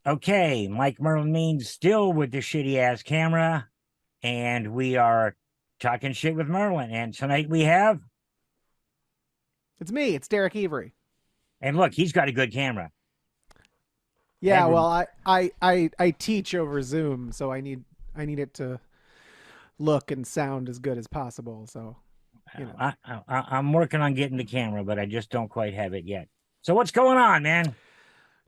Okay, Mike Merlin means still with the shitty ass camera, and we are talking shit with Merlin. And tonight we have, It's me. It's Derek Evry. and look, he's got a good camera. Yeah, Every well, I teach over Zoom, so I need it to look and sound as good as possible. So, you know. I'm working on getting the camera, but I just don't quite have it yet. So what's going on, man?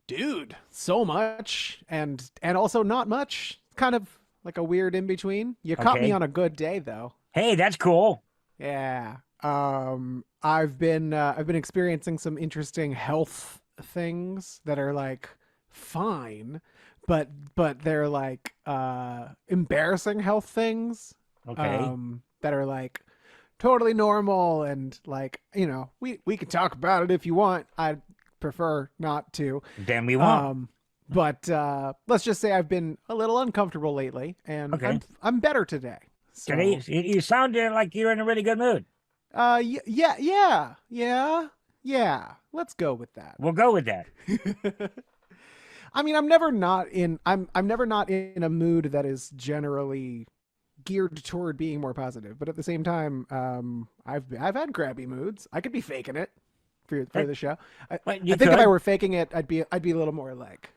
Dude, so much and also not much. Kind of like a weird in between. You caught me Okay. on a good day though. Hey, that's cool. Yeah. I've been experiencing some interesting health things that are like fine, but they're like embarrassing health things Okay. that are like totally normal and like, we can talk about it if you want. I'd prefer not to. Then we won't. Um but let's just say I've been a little uncomfortable lately and Okay. I'm better today. Today So you sounded like you're in a really good mood. yeah. Let's go with that. We'll go with that. I mean, I'm never not in a mood that is generally geared toward being more positive. But at the same time, I've had crappy moods. I could be faking it for That, the show. I, but I you think if I could. were faking it, I'd be a little more like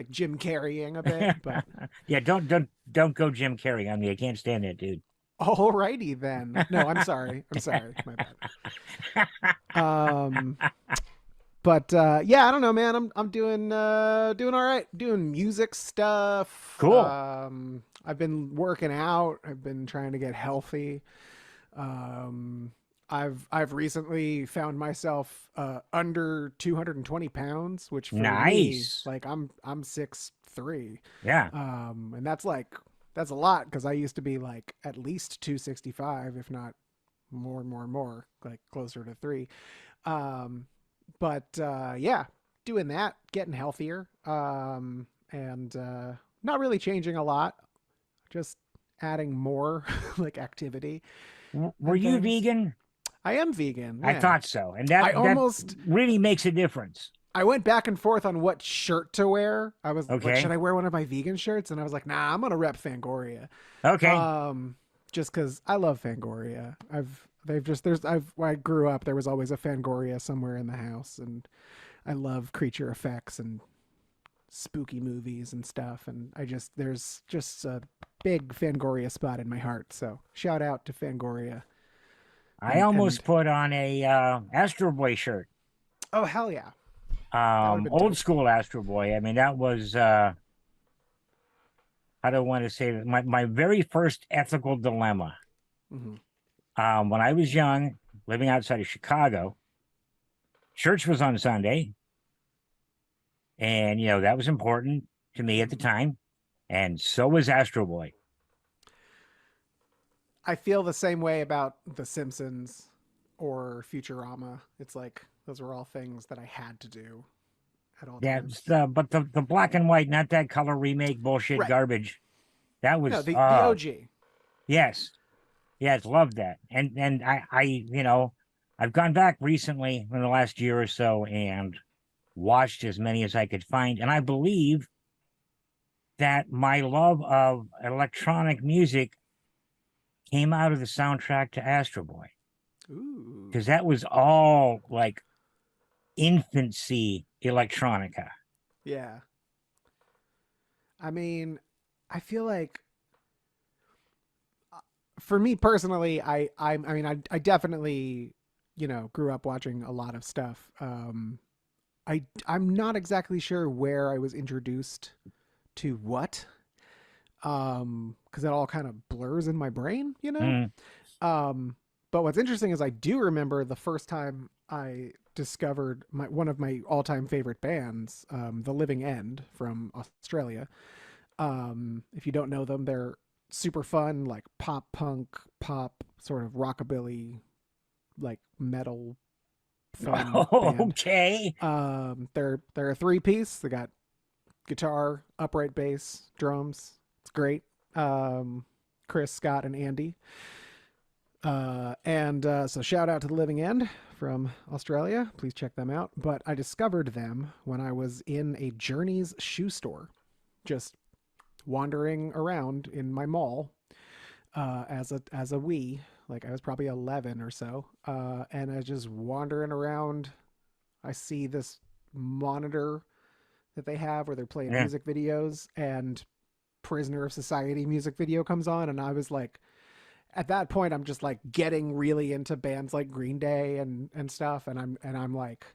Jim Carreying a bit. But Yeah, don't go Jim Carrey on me. I can't stand that dude. alrighty then. No, I'm sorry. I'm sorry. My bad. Um, But yeah, I don't know, man. I'm doing all right. Doing music stuff. Cool. I've been working out. I've been trying to get healthy. Um, I've recently found myself under 220 pounds, which for me, Nice. like I'm 6'3", Yeah. and that's a lot because I used to be like at least 265, if not more, like closer to three. Um, but yeah, doing that, getting healthier, and not really changing a lot, just adding more like activity Were and you things. vegan? I am vegan, I yeah. thought so. And I that almost really makes a difference. I went back and forth on what shirt to wear. I was like, should Okay. I wear one of my vegan shirts? And I was like, nah, I'm gonna rep Fangoria. Okay. Um, just because I love Fangoria. They've just there's I've when I grew up, there was always a Fangoria somewhere in the house, and I love creature effects and spooky movies and stuff. And there's just a big Fangoria spot in my heart. So shout out to Fangoria. I And almost put on a Astro Boy shirt. oh hell yeah, that would have been Old dope. school Astro Boy. I mean, that was how do I want to say that? My very first ethical dilemma. Hmm. When I was young, living outside of Chicago, church was on Sunday, and that was important to me at the Hmm. time, and so was Astro Boy. I feel the same way about The Simpsons or Futurama. It's like those were all things that I had to do at all Yeah, times. but the black and white, not that color remake bullshit Right. garbage. That No, was the OG. yes, yes, loved that. And I've gone back recently in the last year or so and watched as many as I could find, and I believe that my love of electronic music came out of the soundtrack to Astro Boy Ooh. because that was all like infancy electronica. Yeah. I mean, I feel like for me personally, I definitely, grew up watching a lot of stuff. I'm not exactly sure where I was introduced to what, because it all kind of blurs in my brain. Mm, Um, but what's interesting is I do remember the first time I discovered one of my all-time favorite bands, The Living End from Australia. If you don't know them, they're super fun, like pop punk, pop sort of rockabilly, like metal fun band. okay. They're a three piece. They got guitar, upright bass, drums. It's great. Um, Chris, Scott, and Andy. And so shout out to the Living End from Australia. Please check them out. But I discovered them when I was in a Journeys shoe store. just wandering around in my mall as a wee. Like I was probably 11 or so, and I was just wandering around. I see this monitor that they have where they're playing Yeah. music videos, and Prisoner of Society music video comes on, and I was like, at that point, I'm just like getting really into bands like Green Day and stuff, and I'm like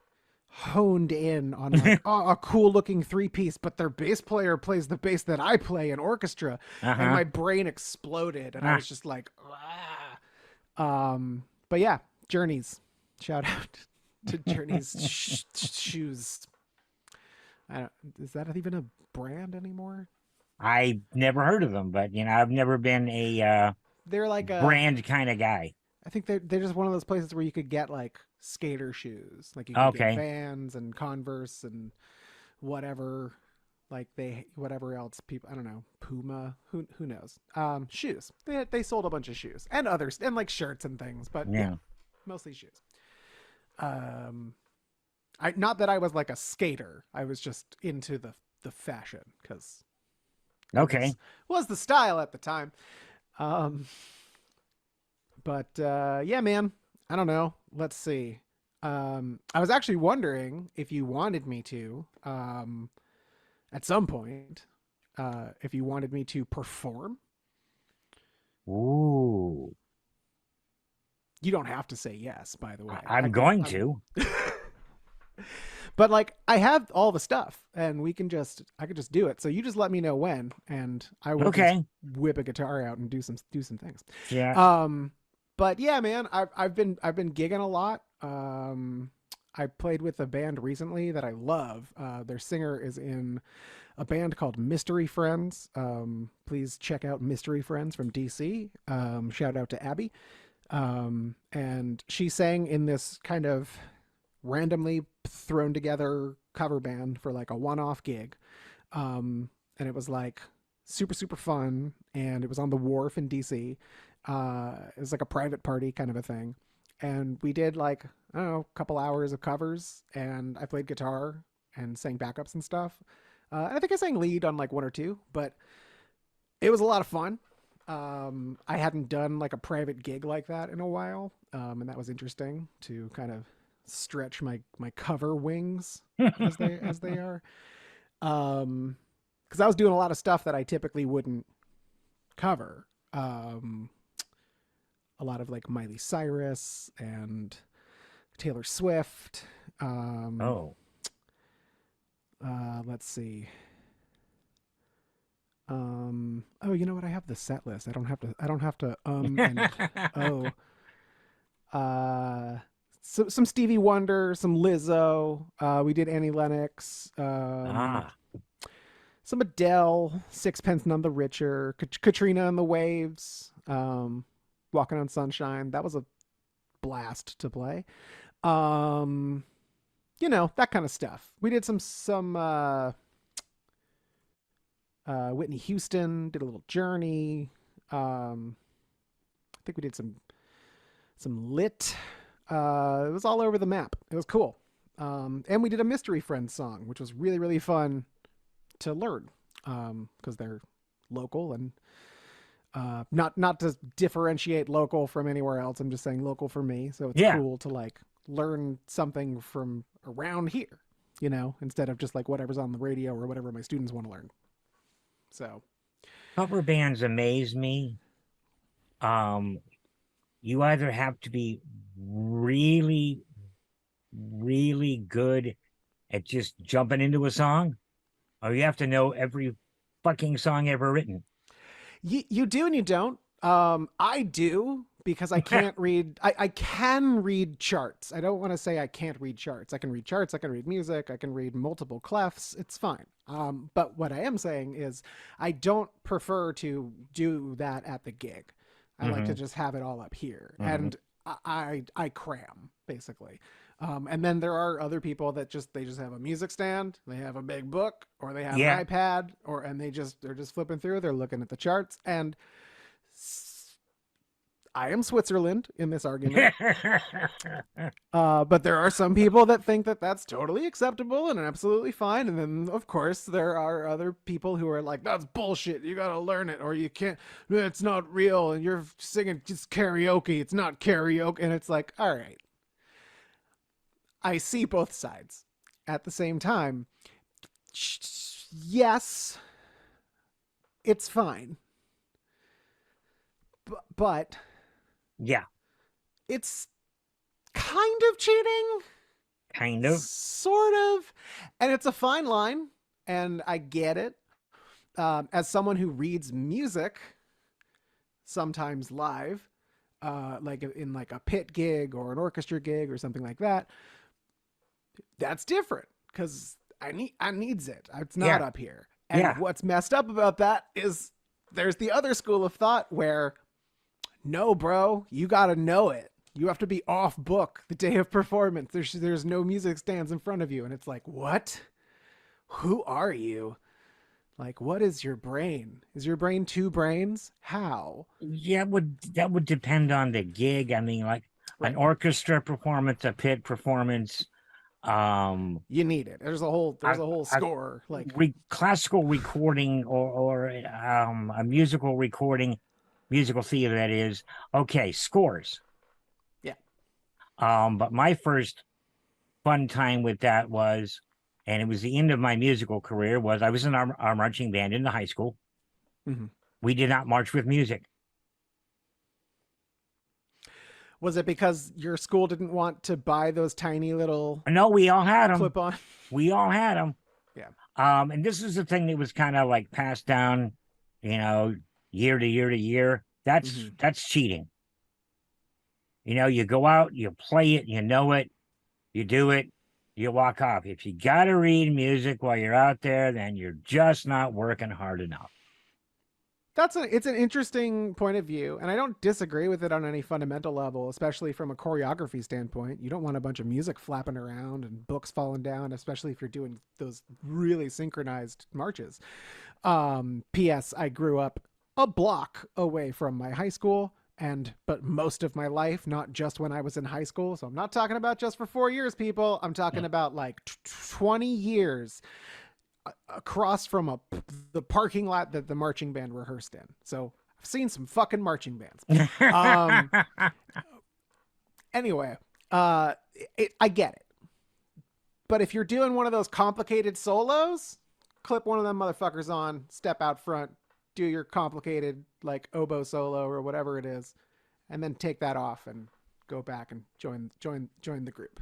honed in on like, oh, a cool looking 3 piece, but their bass player plays the bass that I play in orchestra, and Uh-huh. my brain exploded, and I Ah, was just like, but yeah, Journeys, shout out to Journeys shoes. I don't, is that even a brand anymore? I never heard of them, but I've never been a They're like a, brand kind of guy. I think they're just one of those places where you could get like skater shoes, like you could get Okay. Vans and Converse and whatever, like they whatever else people, I don't know, Puma, who knows, shoes. They sold a bunch of shoes and others and like shirts and things, but yeah, Yeah. mostly shoes. Um, I not that I was like a skater, I was just into the fashion because it Okay. was the style at the time. Um, but yeah, man, I don't know. Let's see. I was actually wondering if you wanted me to, at some point, if you wanted me to perform. Ooh. You don't have to say yes, by the way. I'm going I'm, to. but like, I have all the stuff, and I could just do it. So you just let me know when, and I will just Okay. whip a guitar out and do some things. Yeah. Um, but yeah, man, I've been gigging a lot. I played with a band recently that I love. Their singer is in a band called Mystery Friends. Please check out Mystery Friends from DC. Shout out to Abby. And she sang in this kind of randomly thrown together cover band for like a one-off gig. And it was like super super fun, and it was on the wharf in DC. It was like a private party kind of a thing, and we did like, I don't know, a couple hours of covers, and I played guitar and sang backups and stuff. And I think I sang lead on like one or two, but it was a lot of fun. I hadn't done like a private gig like that in a while, and that was interesting to kind of stretch my cover wings as they are. Because I was doing a lot of stuff that I typically wouldn't cover. A lot of like Miley Cyrus and Taylor Swift. Um, Oh. let's see. Oh, you know what? I have the set list. I don't have to. I don't have to. And oh. Uh, some Stevie Wonder, some Lizzo. We did Annie Lennox. Ah. Some Adele. Sixpence None the Richer. Katrina and the Waves. Walking on Sunshine. That was a blast to play. Um, that kind of stuff. We did some Whitney Houston, did a little Journey. I think we did some Lit. It was all over the map. It was cool. And we did a Mystery Friends song, which was really really fun to learn, because they're local, and not to differentiate local from anywhere else. I'm just saying local for me. So it's Yeah. cool to like learn something from around here, instead of just like whatever's on the radio or whatever my students want to learn. So Cover bands amaze me. Um, you either have to be really, really good at just jumping into a song, or you have to know every fucking song ever written. you do and you don't. I do because I can't read. I can read charts. I don't want to say I can't read charts. I can read charts. I can read music. I can read multiple clefs. It's fine. But what I am saying is I don't prefer to do that at the gig. I like to Hmm. just have it all up here, Hmm. and I cram basically. And then there are other people that they just have a music stand, they have a big book, or they have an Yeah. iPad, and they're just flipping through. They're looking at the charts, and I am Switzerland in this argument. But there are some people that think that that's totally acceptable and absolutely fine. And then, of course, there are other people who are like, that's bullshit. You got to learn it or you can't. It's not real. And you're singing just karaoke. It's not karaoke. And it's like, all right. I see both sides. At the same time, yes, it's fine. But Yeah, it's kind of cheating. kind of. Sort of. And it's a fine line, and I get it. As someone who reads music, sometimes live, like in like a pit gig or an orchestra gig or something like that, that's different because I needs it. It's not Yeah, up here. And yeah, what's messed up about that is there's the other school of thought where no, bro, you got to know it. You have to be off book the day of performance. There's no music stands in front of you, and it's like, what? Who are you? Like, what is your brain? Is your brain two brains? How? yeah. That would depend on the gig. I mean, like an Right. orchestra performance, a pit performance, um, You need it. There's a, a whole a score. Like, classical recording or a musical recording, musical theater. That is okay. Scores. yeah. But my first fun time with that was, and it was the end of my musical career, was I was in our marching band in the high school. Hmm. We did not march with music. Was it because your school didn't want to buy those tiny little No, we all had them. clip on? We all had them. Yeah. And this is the thing that was kind of like passed down, you know, year to year to year. Hmm. That's cheating. You go out, you play it, you know it, you do it, you walk off. If you got to read music while you're out there, then you're just not working hard enough. It's an interesting point of view, and I don't disagree with it on any fundamental level, especially from a choreography standpoint. You don't want a bunch of music flapping around and books falling down, especially if you're doing those really synchronized marches. P.S. I grew up a block away from my high school, but most of my life, not just when I was in high school. So I'm not talking about just for 4 years, people. I'm talking about like 20 years across from the parking lot that the marching band rehearsed in. So I've seen some fucking marching bands. Um, anyway, I get it. But if you're doing one of those complicated solos, clip one of them motherfuckers on, step out front, do your complicated like oboe solo or whatever it is, and then take that off and go back and join the group.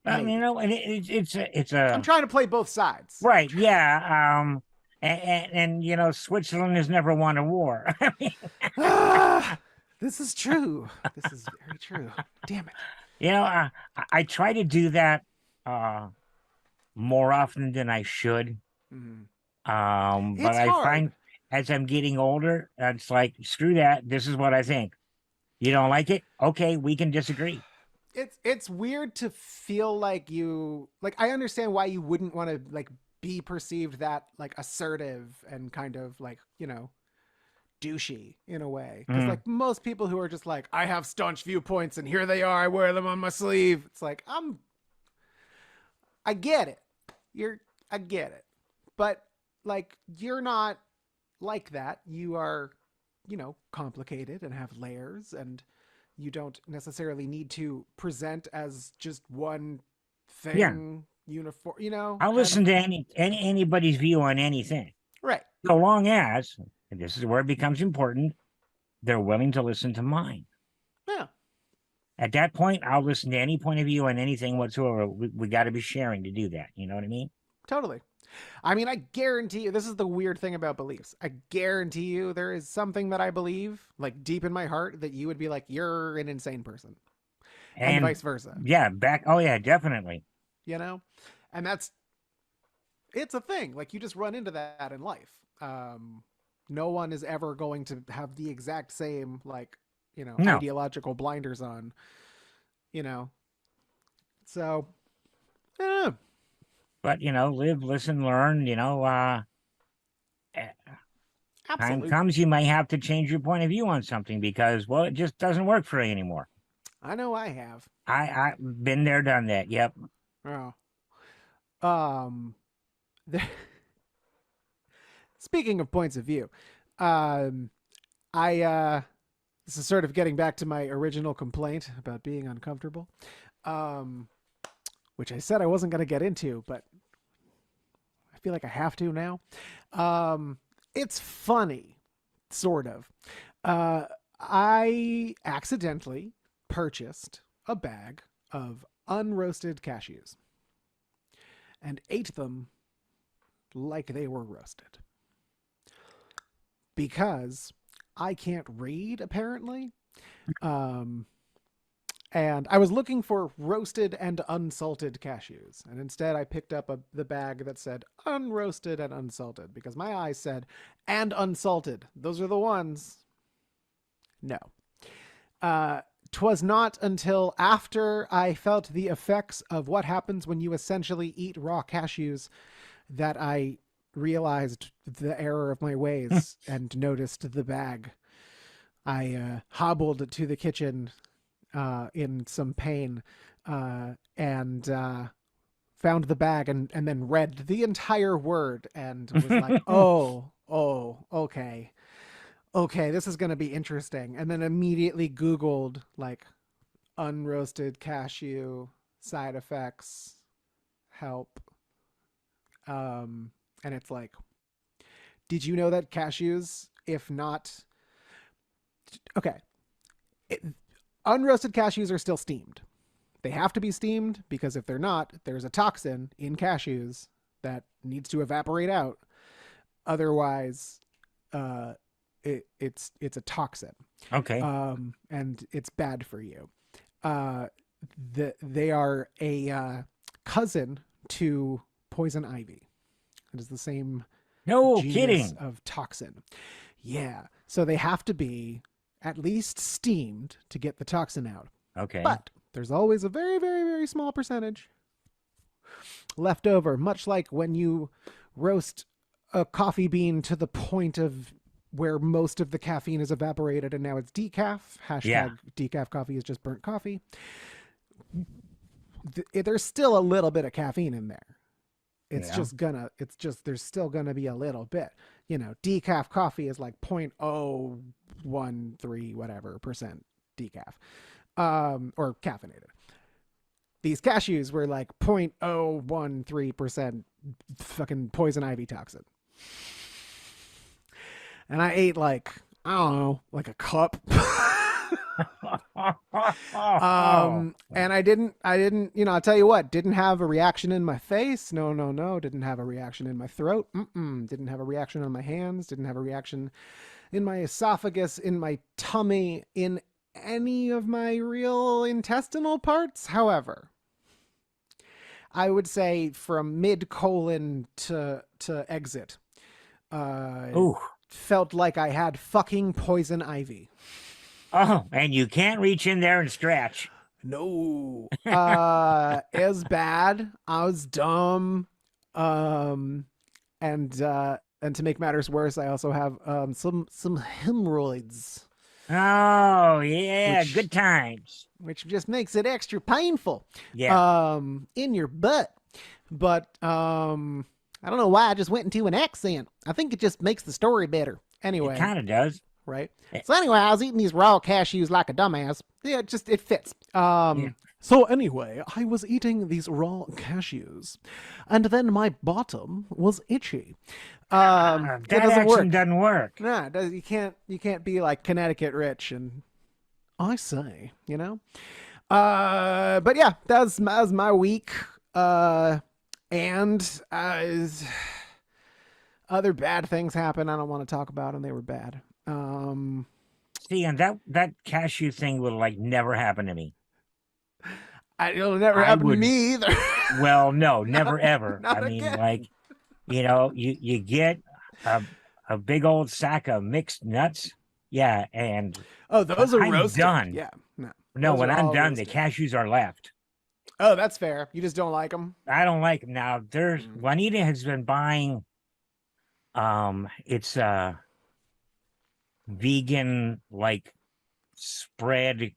Maybe. And it's I'm a trying to play both sides. right, yeah. And Switzerland has never won a war. I mean, Ah, this is true. This is very true. Damn it. I try to do that uh more often than I should. Mm. But It's I find hard. as I'm getting older, it's like, screw that. This is what I think. You don't like it? Okay, we can disagree. It's weird to feel like I understand why you wouldn't want to like be perceived that like assertive and kind of like, douchey in a way. Because Mm, like most people who are just like, I have staunch viewpoints and here they are, I wear them on my sleeve. It's like, I get it. I get it. But like you're not like that. You are, complicated and have layers, and you don't necessarily need to present as just one yeah, thing uniform, I'll and listen to anybody's view on anything, right. so long as, and this is where it becomes important, they're willing to listen to mine. Yeah, At that point, I'll listen to any point of view on anything whatsoever. We got to be sharing to do that. You know what I mean? totally. I mean, I guarantee you, this is the weird thing about beliefs. I guarantee you there is something that I believe, like deep in my heart, that you would be like, you're an insane person, and And vice versa, yeah, oh yeah, definitely. you know? And it's a thing. Like, you just run into that in life. No one is ever going to have the exact same, like, No, ideological blinders on, you know? So, yeah. but live, listen, learn. Eh, time Absolutely. comes, you may have to change your point of view on something because, well, it just doesn't work for you anymore. I know I have. I've been there, done that. Yep. Oh. Um, the, speaking of points of view, um, this is sort of getting back to my original complaint about being uncomfortable, um, which I said I wasn't going to get into, but I feel like I have to now. It's funny, sort of. Uh, I accidentally purchased a bag of unroasted cashews and ate them like they were roasted because I can't read apparently. Um, and I was looking for roasted and unsalted cashews, and instead I picked up the bag that said unroasted and unsalted because my eyes said and unsalted. Those are the ones. No. 'Twas not until after I felt the effects of what happens when you essentially eat raw cashews that I realized the error of my ways and noticed the bag. I hobbled to the kitchen in some pain and found the bag and then read the entire word and was like, okay. Okay, this is going to be interesting. And then immediately Googled like unroasted cashew side effects help. And it's like, did you know that cashews, if not, okay, it, unroasted cashews are still steamed. They have to be steamed because if they're not, there's a toxin in cashews that needs to evaporate out. Otherwise, it's a toxin, Okay. and it's bad for you. Uh, they are a cousin to poison ivy. It is the same No genus kidding. of toxin. Yeah, so they have to be at least steamed to get the toxin out. Okay. But there's always a very, very, very small percentage left over, much like when you roast a coffee bean to the point of where most of the caffeine is evaporated and now it's decaf. Yeah. Hashtag decaf coffee is just burnt coffee. There's still a little bit of caffeine in there. Yeah. There's still gonna be a little bit. You know, decaf coffee is like 0.013 whatever percent decaf, or caffeinated. These cashews were like 0.013% fucking poison ivy toxin. And I ate like, I don't know, like a cup. And I'll tell you what, didn't have a reaction in my face. No. Didn't have a reaction in my throat. Didn't have a reaction on my hands. Didn't have a reaction in my esophagus, in my tummy, in any of my real intestinal parts. However, I would say from mid colon to exit, Ooh. felt like I had fucking poison ivy. Oh, and you can't reach in there and scratch. No. It was bad. I was dumb. And to make matters worse, I also have some hemorrhoids, Oh, yeah, which good times. just makes it extra painful. Yeah. In your butt. But I don't know why I just went into an accent. I think it just makes the story better. It Anyway, kind of does. right? Eh, So anyway, I was eating these raw cashews like a dumbass. Yeah, it fits. Yeah. So anyway, I was eating these raw cashews, and then my bottom was itchy. It That doesn't action work. doesn't work. Nah, you can't be like Connecticut rich and I say, you know. But yeah, that was my week. And other bad things happened. I don't want to talk about them. They were bad. See, and that cashew thing would like never happen to me. It'll never I happen to would, me either. well, no, never ever. I Not mean, again. like, you get a big old sack of mixed nuts. Yeah, and Oh, when those are I'm roasted. done, Yeah, no, no, those when are I'm all done, the roasted. cashews are left. Oh, that's fair. You just don't like them. I don't like them. Now there's Juanita has been buying it's vegan like spread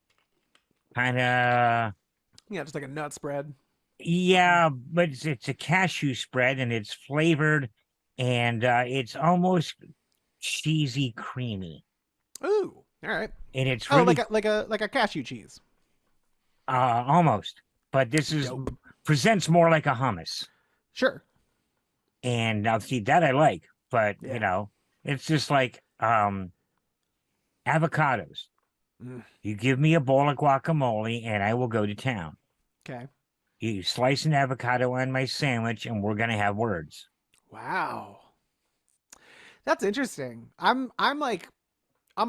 kind of. Yeah, just like a nut spread. Yeah, but it's a cashew spread and it's flavored and it's almost cheesy creamy. Ooh, all right. And it's Oh, really like a cashew cheese. almost, but this is Dope. presents more like a hummus. Sure. And now see that I like, but Yeah. it's just like avocados. Mm, You give me a bowl of guacamole and I will go to town. okay. You slice an avocado on my sandwich and we're gonna have words. Wow. That's interesting. I'm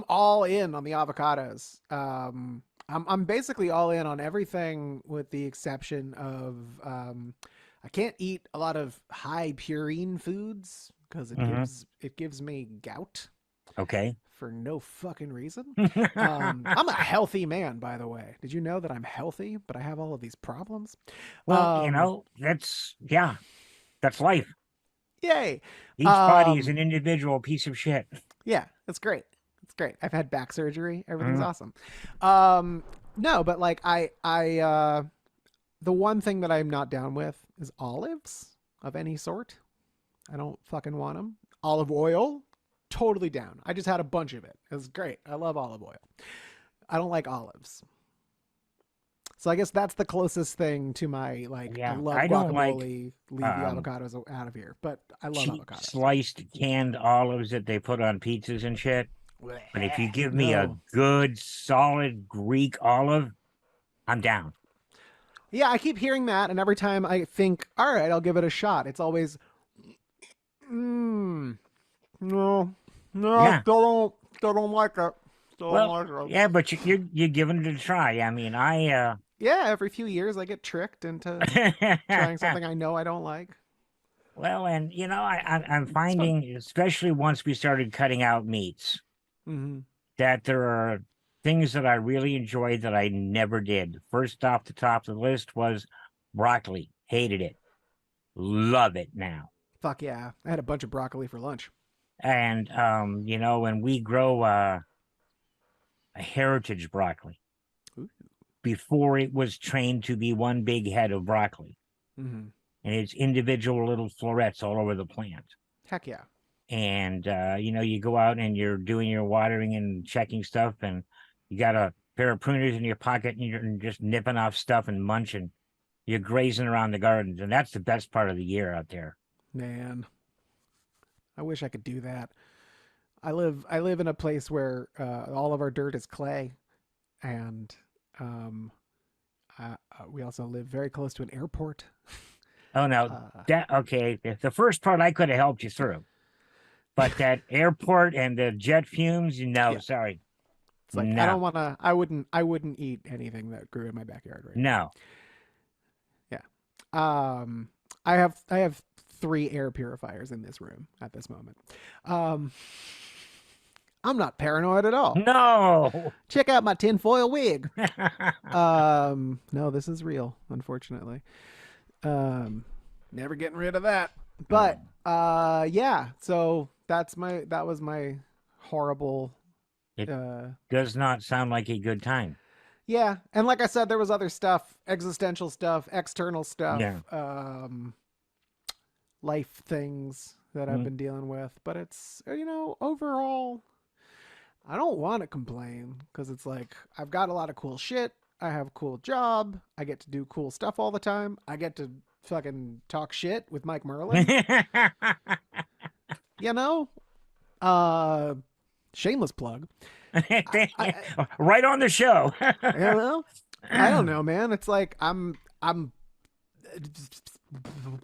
all in on the avocados. I'm basically all in on everything with the exception of I can't eat a lot of high purine foods because Hmm. it gives me gout Okay. for no fucking reason. I'm a healthy man, by the way. Did you know that I'm healthy, but I have all of these problems? Well, Um, that's life. yay. Each body is Um, an individual piece of shit. Yeah, that's great. It's great. I've had back surgery. Everything's Mm, awesome. No, but like the one thing that I'm not down with is olives of any sort. I don't fucking want them. Olive oil, totally down. I just had a bunch of it. It was great. I love olive oil. I don't like olives. So I guess that's the closest thing to my like I yeah, love I don't like guacamole, leave the um avocados out of here, but I love cheap avocados. sliced canned olives that they put on pizzas and shit. But if you give me a No. good solid Greek olive, I'm down. Yeah, I keep hearing that, and every time I think, all right, I'll give it a shot, it's always, no, no, Yeah. still don't like it. Still don't Well, like it. yeah, but you're giving it a try. I mean, Yeah, every few years I get tricked into trying something I know I don't like. well, and I'm It's fun. finding, especially once we started cutting out meats, Mm-hmm. that there are things that I really enjoyed that I never did. First off the top of the list was broccoli. Hated it. Love it now. Fuck yeah, I had a bunch of broccoli for lunch. And when we grow a heritage broccoli Ooh. before it was trained to be one big head of broccoli, Mm-hmm. and it's individual little florets all over the plant. Heck yeah. And you go out and you're doing your watering and checking stuff, and you got a pair of pruners in your pocket, and you're just nipping off stuff and munching. You're grazing around the gardens, and that's the best part of the year out there. Man, I wish I could do that. I live in a place where all of our dirt is clay, and um, we also live very close to an airport. Oh no, Uh, that okay. The first part I could have helped you through, but that airport and the jet fumes, no, yeah, sorry, it's like I no, don't want to. I wouldn't eat anything that grew in my backyard right now. no. Yeah. Um, I have three air purifiers in this room at this moment. Um, I'm not paranoid at all. No. Check out my tinfoil wig. No, this is real, unfortunately. Um, never getting rid of that. But yeah, so that was my horrible It uh does not sound like a good time. yeah, and like I said, there was other stuff, existential stuff, external Yeah. stuff, life things that I've Mm. been dealing with. But it's overall, I don't want to complain because it's like I've got a lot of cool shit. I have a cool job. I get to do cool stuff all the time. I get to fucking talk shit with Mike Merlin. You know, uh, shameless plug. I Right on the show. you know, I don't know, man. It's like I'm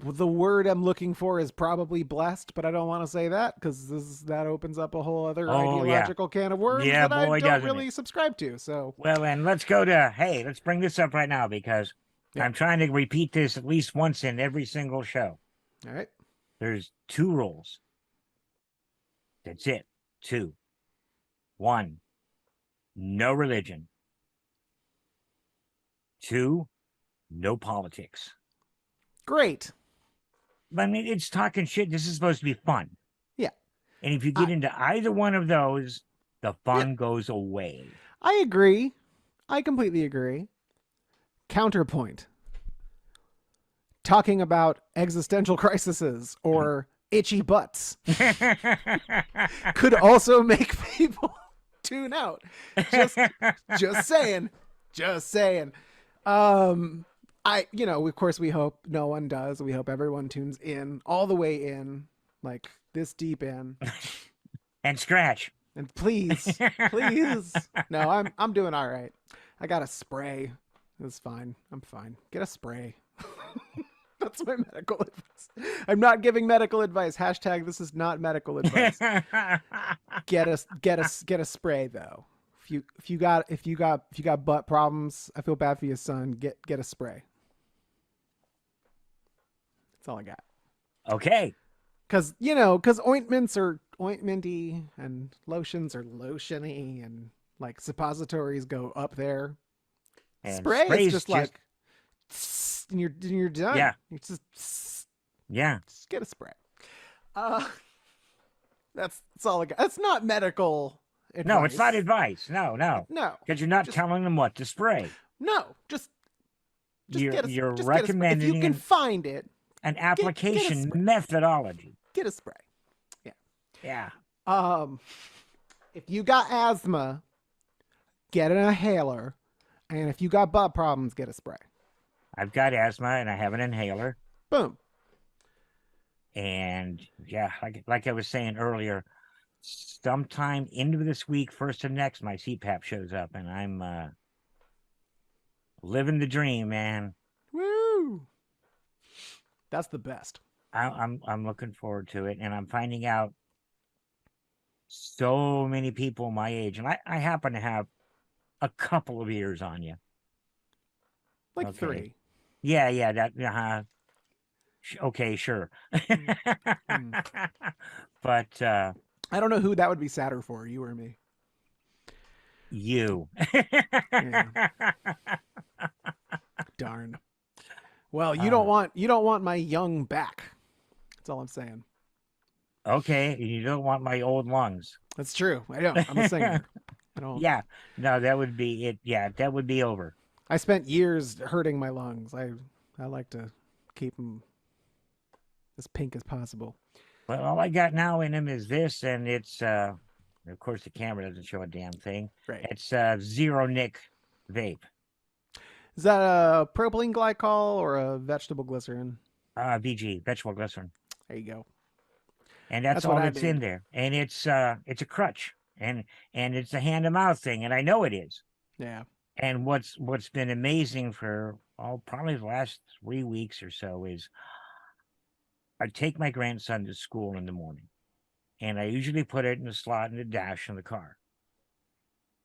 the word I'm looking for is probably blessed, but I don't want to say that because that opens up a whole other Oh yeah. ideological can of worms Yeah, that I boy, don't doesn't it? really subscribe to. So, Well, and let's bring this up right now because yeah. I'm trying to repeat this at least once in every single show. All right. There's two rules. That's it. Two. One, no religion. Two, no politics. Great. I mean, it's talking shit. This is supposed to be fun. Yeah. And if you I get into either one of those, the Yeah, fun goes away. I agree. I completely agree. Counterpoint. Talking about existential crises or itchy butts could also make people tune out. Just just saying. Just saying. Of course we hope no one does. We hope everyone tunes in all the way in, like this deep in. And scratch. And please, please. No, I'm doing all right. I got a spray. It's fine. I'm fine. Get a spray. That's my medical advice. I'm not giving medical advice. Hashtag this is not medical advice. Get a spray though. If you got butt problems, I feel bad for your son. Get a spray. That's all I got. Okay. Cause ointments are ointmenty and lotions are lotiony and like suppositories go up there. And Spray is sprays just like and you're done. yeah, You just yeah. get a spray. Uh that's all I got. That's not medical advice. No, it's not advice. No, no. No. Because you're not Just telling them what to spray. no. Just You're just get a spray. If you recommending can find it, an get a application spray. methodology. Get a spray. Yeah. Um if you got asthma, get an inhaler. And if you got butt problems, get a spray. I've got asthma and I have an inhaler. Boom. And yeah, like I was saying earlier, sometime into this week, first of next, my CPAP shows up, and I'm living the dream, man. Woo! That's the best. I'm looking forward to it, and I'm finding out so many people my age, and I happen to have a couple of years on you. Like Okay. 3. Yeah, that okay, sure. But I don't know who that would be sadder for, you or me. you. Darn. Well, you don't want my young back. That's all I'm saying. Okay, you don't want my old lungs. That's true. I don't. I'm a singer. I don't. Yeah, no, that would be it. Yeah, that would be over. I spent years hurting my lungs. I like to keep them as pink as possible. Well, all I got now in them is this, and it's of course the camera doesn't show a damn thing. Right. It's zero nick vape. Is that a propylene glycol or a vegetable glycerin? VG, vegetable glycerin. There you go. And that's all what I that's in need. there. And it's a crutch. And it's a hand to mouth thing, and I know it is. Yeah. And what's been amazing for probably the last 3 weeks or so is I take my grandson to school in the morning, and I usually put it in the slot in the dash in the car.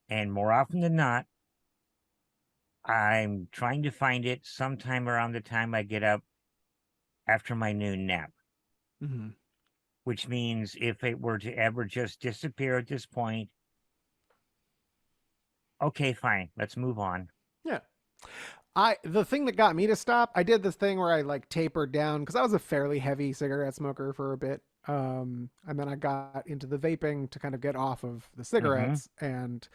And more often than not, I'm trying to find it sometime around the time I get up after my noon nap. Mm-hmm. Which means if it were to ever just disappear at this point, okay, fine, let's move on. Yeah. The thing that got me to stop, I did this thing where I like tapered down because I was a fairly heavy cigarette smoker for a bit. And then I got into the vaping to kind of get off of the cigarettes and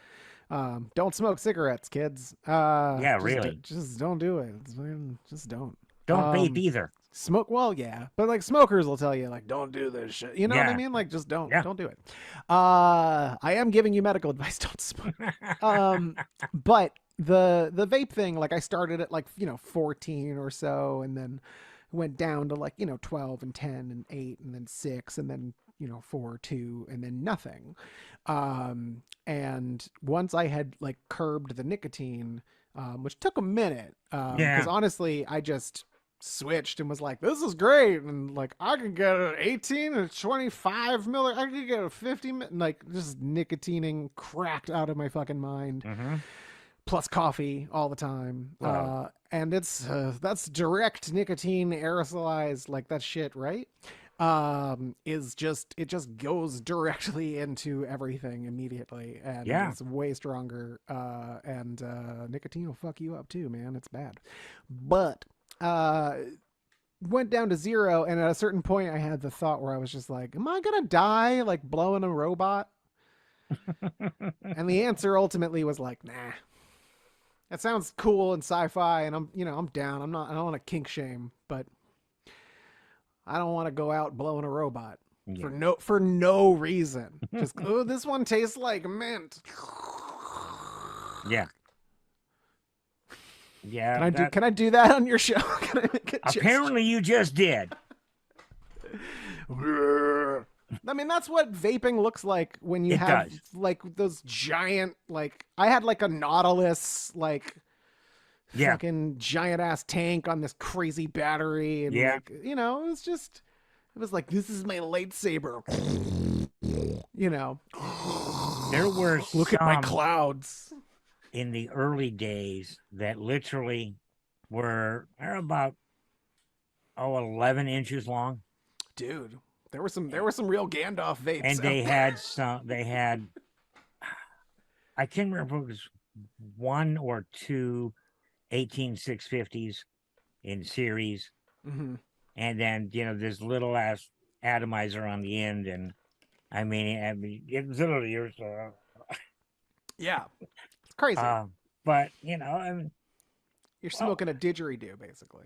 don't smoke cigarettes, kids. Yeah, really. Just don't do it. Just don't. Don't vape either. Smoke, well, yeah, but like smokers will tell you, like, don't do this shit. You know what I Yeah. mean? Like, just don't do it. I am giving you medical advice. Don't smoke. But the vape thing, like, I started at like 14 or so, and then went down to like 12 and 10 and 8 and then 6 and then 4, 2 and then nothing. And once I had like curbed the nicotine, which took a minute, because honestly, I just switched and was like, this is great, and like I can get an 18 and 25 milli, I could get a 50, like just nicotining cracked out of my fucking mind. Plus coffee all the time. Wow. And it's that's direct nicotine aerosolized, like that shit, right? Is just, it just goes directly into everything immediately, and it's way stronger. And nicotine will fuck you up too, man. It's bad. But went down to 0, and at a certain point I had the thought where I was just like, am I gonna die like blowing a robot? And the answer ultimately was like, nah. That sounds cool and sci-fi, and I'm down. I don't want to kink shame, but I don't want to go out blowing a robot Yeah. for no reason. Just oh, this one tastes like mint. Yeah. Yeah. Can I do that on your show? Can I make a Apparently you just did. I mean, that's what vaping looks like when you It have does. like those giant, like I had like a Nautilus, like Yeah. fucking giant ass tank on this crazy battery, and Yeah. like it was like, this is my lightsaber. You know, There were look at my some clouds. in the early days that literally they're about 11 inches long. Dude, there were some real Gandalf vapes And out they there. had I can't remember if it was one or two 18650s in series, Mm-hmm. and then this little ass atomizer on the end. And I mean it literally was Yeah, it's crazy. but I mean, You're well, smoking a didgeridoo, basically.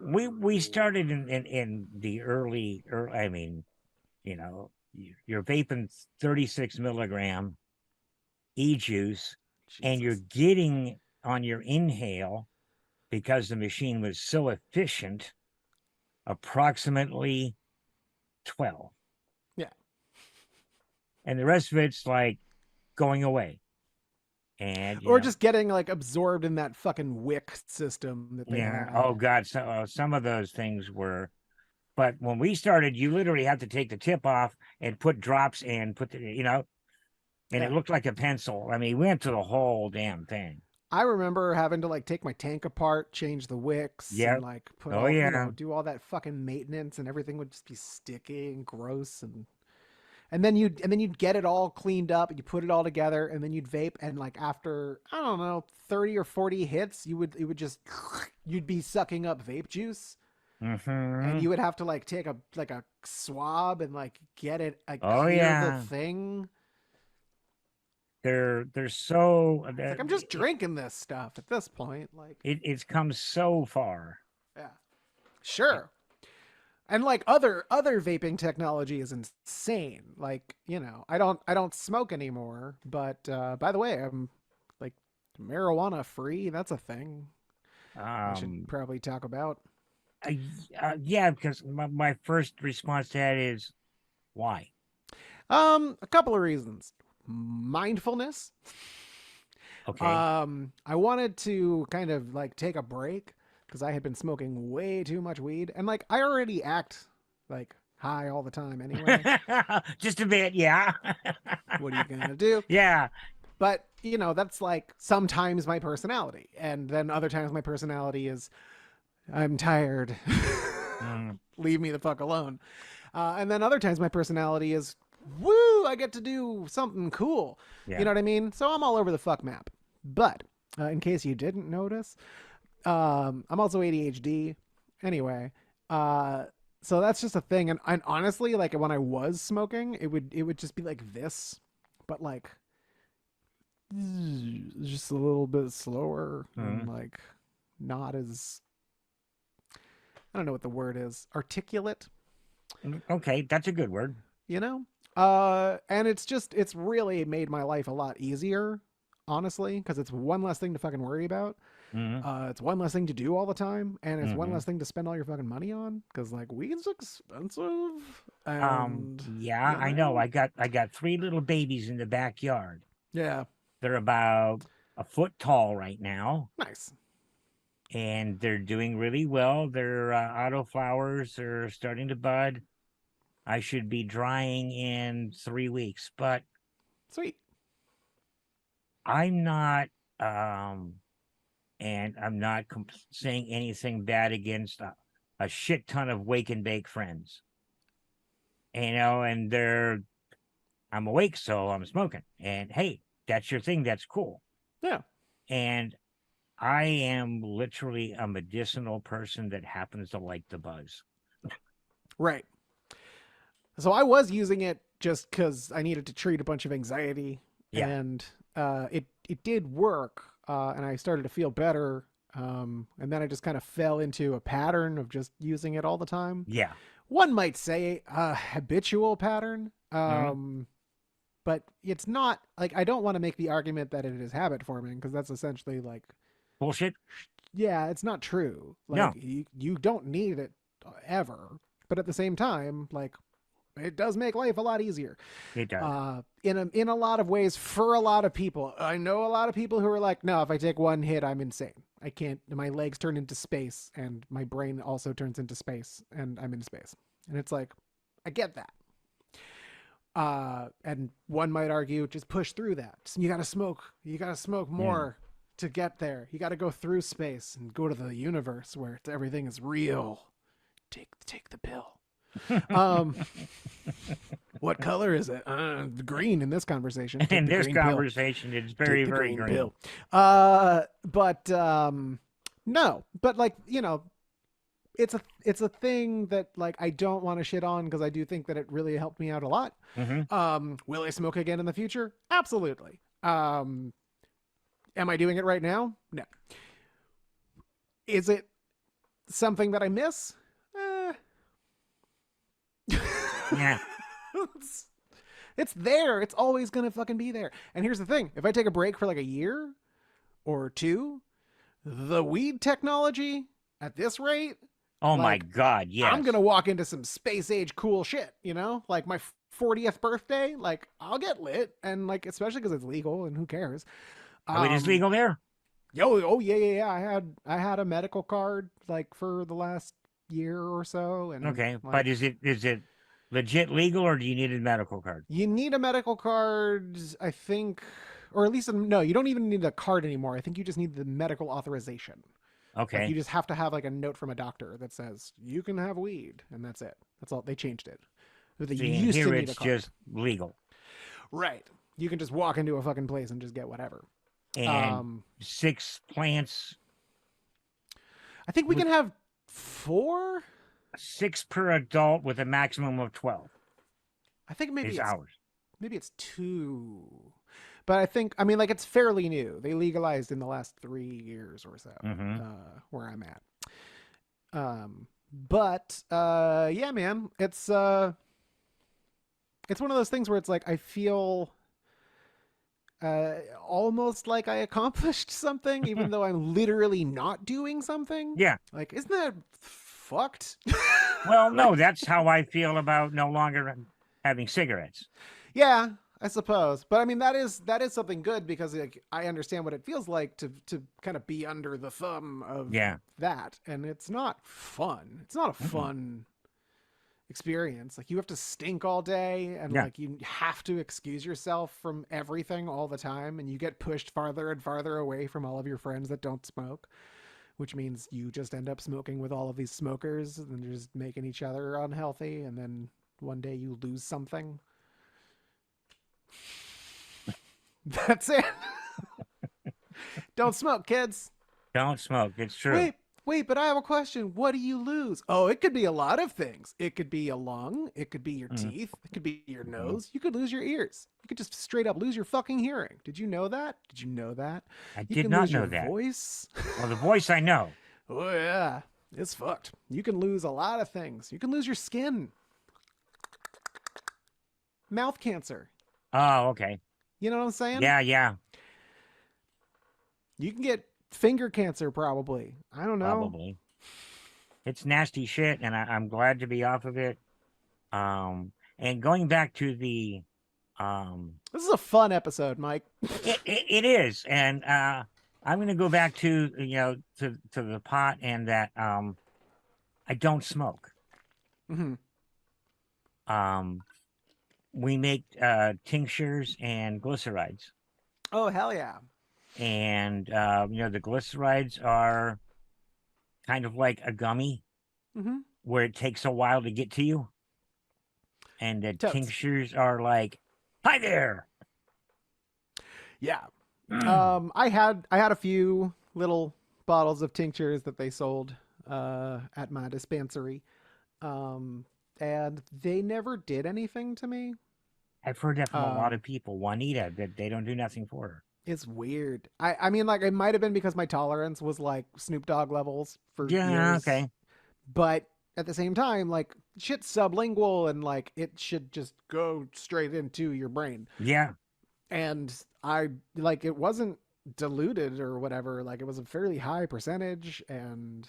we started in the early, I mean, you're vaping 36 milligram e-juice, and you're Jesus. getting on your inhale, because the machine was so efficient, approximately 12, Yeah. and the rest of it's like going away. And Or just getting like absorbed in that fucking wick system that they yeah, had. oh god, so some of those things were. But when we started, you literally have to take the tip off and put drops in, and it Yeah. looked like a pencil. I mean, we went to the whole damn thing. I remember having to like take my tank apart, change the wicks, and Yep. like put Oh all, yeah. do all that fucking maintenance, and everything would just be sticky and gross, and then you'd get it all cleaned up, and you put it all together, and then you'd vape, and like after, I don't know, 30 or 40 hits, it would just you'd be sucking up vape juice, and Hmm. you would have to like take a swab and like get it like Oh clear the yeah. thing. They're so It's like I'm just drinking this stuff at this point. Like, it's come so far. yeah, sure. And like other vaping technology is insane. Like, I don't smoke anymore, but by the way, I'm like marijuana free. That's a thing I should Um, probably talk about. yeah, because my first response to that is why? A couple of reasons. Mindfulness. Okay. I wanted to kind of like take a break because I had been smoking way too much weed, and like I already act like high all the time anyway. Just a bit, yeah. What are you gonna do? Yeah. But that's like sometimes my personality, and then other times my personality is I'm tired. Mm, Leave me the fuck alone. And then other times my personality is woo, I get to do something cool. You yeah. know what I mean? So I'm all over the fuck map. But in case you didn't notice, I'm also ADHD. Anyway, so that's just a thing. And honestly, like when I was smoking, it would just be like this, but like just a little bit slower and Mm, like not as, I don't know what the word is, articulate, okay, that's a good word. you know? And it's really made my life a lot easier, honestly, because it's one less thing to fucking worry about. Mm, It's one less thing to do all the time, and it's one hmm. less thing to spend all your fucking money on, because like weed's expensive, and Yeah, I know. I got three little babies in the backyard. yeah, They're about a foot tall right now, nice. and they're doing really well. Their autoflowers are starting to bud. I should be drying in 3 weeks, but Sweet. I'm not, um, and I'm not saying anything bad against a shit ton of wake and bake friends, and I'm awake, so I'm smoking. And hey, that's your thing. That's cool. Yeah. And I am literally a medicinal person that happens to like the buzz. Right. So I was using it just because I needed to treat a bunch of anxiety, Yeah. and it did work, and I started to feel better. And then I just kind of fell into a pattern of just using it all the time. Yeah. One might say a habitual pattern, Hmm. but it's not like I don't want to make the argument that it is habit forming because that's essentially like, Bullshit. yeah, it's not true. Like No, you don't need it ever, but at the same time, like it does make life a lot easier. it does. In a lot of ways for a lot of people. I know a lot of people who are like, no, if I take one hit, I'm insane. I can't. My legs turn into space, and my brain also turns into space, and I'm in space. And it's like, I get that. And one might argue, just push through that. You got to smoke. You got to smoke Yeah. more to get there. You got to go through space and go to the universe where everything is real. Take the pill. Um, what color is it? Green in this conversation. Take In the this green pill. conversation, it's Take very, the very green green. pill. But no, but like it's a thing that like I don't want to shit on because I do think that it really helped me out a lot. Hmm. Will I smoke again in the future? Absolutely. Am I doing it right now? No. Is it something that I miss? Eh. Yeah. it's, it's there. It's always gonna fucking be there. And here's the thing: if I take a break for like a year or two, the weed technology at this rate, Oh my like God. I'm Yes. gonna walk into some space age cool shit. You know, like my 40th birthday, like I'll get lit, and like especially because it's legal and who cares. Oh, it is Um, legal there. oh yeah. I had a medical card like for the last year or so, and Okay, but like is it legit legal, or do you need a medical card? you need a medical card, I think, or at least no, you don't even need a card anymore. I think you just need the medical authorization. Like you Okay. just have to have like a note from a doctor that says you can have weed, and that's it. That's all. They changed it. But you See, and used to here need a it's card. just legal. Right. You can just walk into a fucking place and just get whatever. And Um, 6 plants I think we with can have four. 6 per adult with a maximum of 12 I think is ours. maybe it's two. But I think I mean like it's fairly new. They legalized in the last 3 years or so. Hmm. Where I'm at. But yeah, man, it's one of those things where it's like I feel almost like I accomplished something, even though I'm literally not doing something. Yeah. Like, isn't that fucked? Well, no, that's how I feel about no longer having cigarettes. Yeah, I suppose. But I mean, that is something good because like, I understand what it feels like to kind of be under the thumb of Yeah. that, and it's not fun. It's not a Mm-mm. fun experience. Like you have to stink all day and Yeah. like you have to excuse yourself from everything all the time and you get pushed farther and farther away from all of your friends that don't smoke, which means you just end up smoking with all of these smokers and they're just making each other unhealthy and then one day you lose something. That's it. Don't smoke, kids. Don't smoke. It's true. Wait, wait, but I have a question. What do you lose? Oh, it could be a lot of things. It could be a lung. It could be your Mm-hmm. teeth. It could be your Mm-hmm. nose. You could lose your ears. You could just straight up lose your fucking hearing. Did you know that? Did you know that? I You did can not lose know your that. voice. Well, the voice I know. Oh, yeah. It's fucked. You can lose a lot of things. You can lose your skin, mouth cancer. Oh, okay. You know what I'm saying? Yeah, yeah, You can get finger cancer probably. I don't know. probably. It's nasty shit, and I'm glad to be off of it. And going back to the This is a fun episode, Mike. it is, and I'm gonna go back to to the pot and that I don't smoke. Mm-hmm. Um, we make tinctures and glycerides, Oh, hell yeah. and the glycerides are kind of like a gummy Mm-hmm. where it takes a while to get to you, and the Totes. tinctures are like, "Hi there." Yeah. I had a few little bottles of tinctures that they sold at my dispensary. Um, and they never did anything to me. I've heard that from a lot Um, of people. Juanita, that they don't do nothing for her. it's weird. I mean, like, it might have been because my tolerance was like Snoop Dogg levels for Yeah, years, okay. but at the same time, like, shit's sublingual and like it should just go straight into your brain. Yeah. And I like it wasn't diluted or whatever. Like, it was a fairly high percentage, and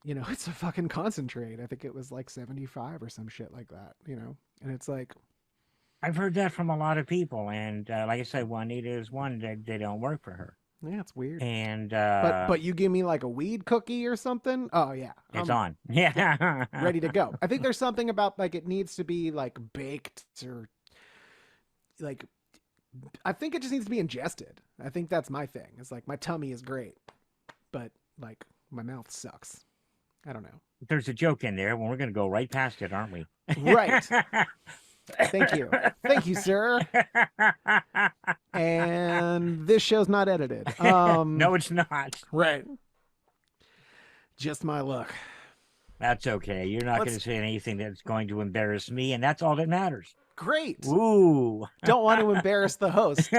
it's a fucking concentrate. I think it was like 75 or some shit like that. And it's like, I've heard that from a lot of people. And like I said, Juanita is one that they don't work for her. yeah, it's weird. And But you give me like a weed cookie or something. Oh yeah, it's I'm on. yeah Yeah. ready to go. I think there's something about like it needs to be like baked or like I think it just needs to be ingested. I think that's my thing. It's like my tummy is great, but like my mouth sucks. I don't know. There's a joke in there when we're going to go right past it, aren't we? Right. Thank you. Thank you, sir. And this show's not edited. No, it's not. Right. Just my luck. That's okay. You're not going Let's to say anything that's going to embarrass me, and that's all that matters. great. Ooh. Don't want to embarrass the host.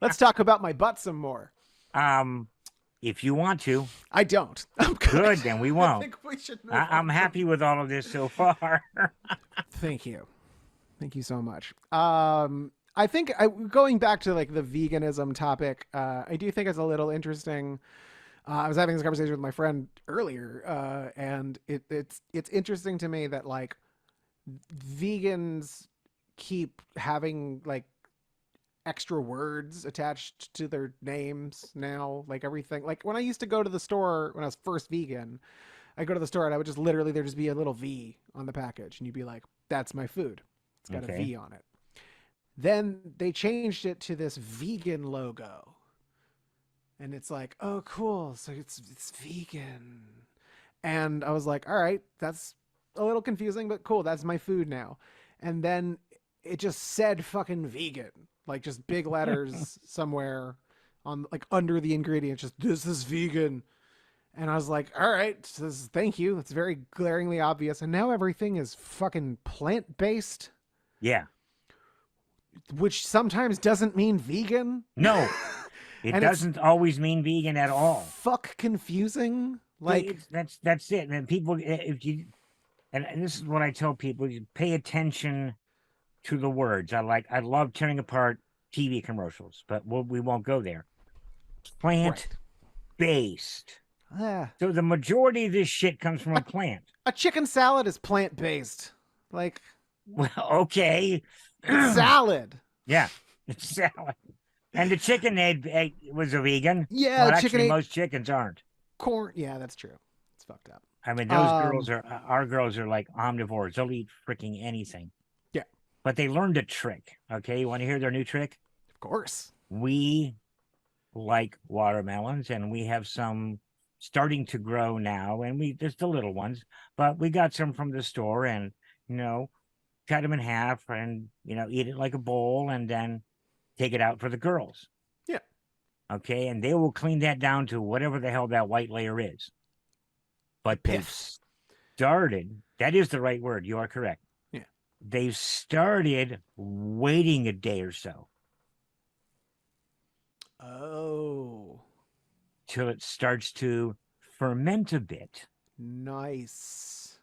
Let's talk about my butt some more. um, if you want to, I don't. I'm good. good, then we I won't. think we should move I'm on. happy with all of this so far. Thank you. Thank you so much. I think going back to like the veganism topic, I do think it's a little interesting. I was having this conversation with my friend earlier, and it's interesting to me that like vegans keep having like extra words attached to their names now. Like everything, like when I used to go to the store when I was first vegan, I go to the store and I would just literally there'd just be a little V on the package, and you'd be like, "That's my food. It's got a Okay. V on it." Then they changed it to this vegan logo, and it's like, "Oh, cool! So it's vegan." And I was like, "All right, that's a little confusing, but cool. That's my food now." And then it just said "fucking vegan," like just big letters somewhere on like under the ingredients. Just this is vegan. And I was like, all right, thank you. It's very glaringly obvious. And now everything is fucking plant based, Yeah. which sometimes doesn't mean vegan. No, it And it's doesn't always mean vegan at all. fuck confusing. Yeah, Like, that's it. And people, if you, and this is what I tell people: you pay attention to the words. I love tearing apart TV commercials, but we won't go there. Plant right. based. Ah, So the majority of this shit comes from a plant. a chicken salad is plant based. Like, Well, okay. it's salad. Yeah, it's salad. And the chicken egg was a vegan. Yeah, Well, chicken actually, ate most chickens aren't. corn. Yeah, that's true. It's fucked up. I mean, those girls Um, are our girls are like omnivores. They'll eat freaking anything. yeah, But they learned a trick. Okay, you want to hear their new trick? of course. We like watermelons, and we have some starting to grow now, and we there's the little ones, but we got some from the store, and you know, cut them in half, and eat it like a bowl, and then take it out for the girls. Yeah. Okay, and they will clean that down to whatever the hell that white layer is. But they've Piff. started. That is the right word. You are correct. Yeah. They've started waiting a day or so Oh, till it starts to ferment a bit. nice.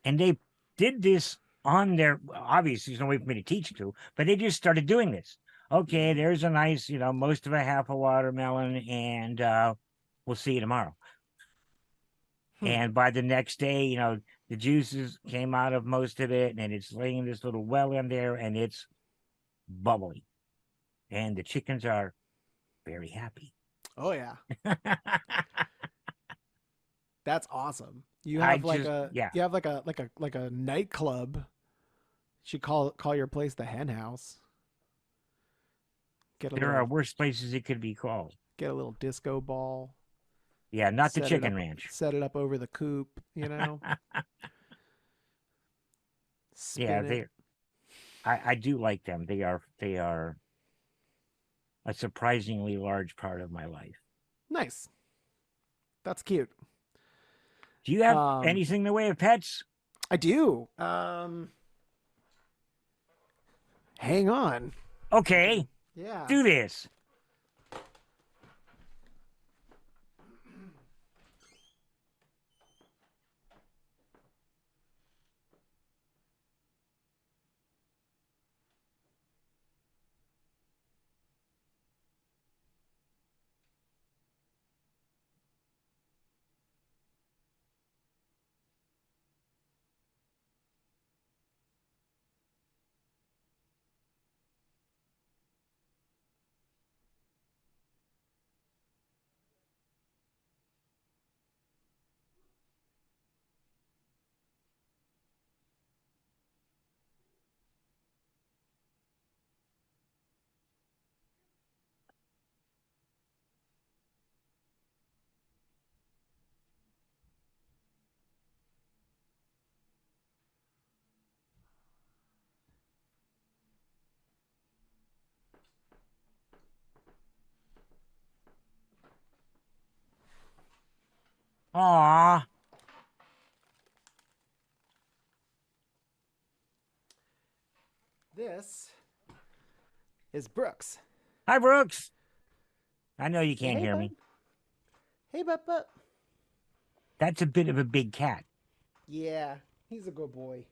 And they did this on their, obviously, there's no way for me to teach you to, but they just started doing this. Okay, there's a nice, most of a half a watermelon, and we'll see you tomorrow. And by the next day, the juices came out of most of it, and it's laying this little well in there, and it's bubbly. And the chickens are very happy. Oh yeah. That's awesome. You I have like just- a yeah. you have like a nightclub. You should call your place the Hen House. Get a There are little worse places it could be called. get a little disco ball. Yeah, not the set it chicken up- ranch. Set it up over the coop. Yeah, Spin it. I do like them. They are a surprisingly large part of my life. Nice. That's cute. Do you have Um, anything in the way of pets? I do. Hang on. Okay, Yeah. do this. Aw. This is Brooks. Hi, Brooks. I know you Say can't hey, hear bud. me. Hey, bud. That's a bit of a big cat. Yeah, he's a good boy.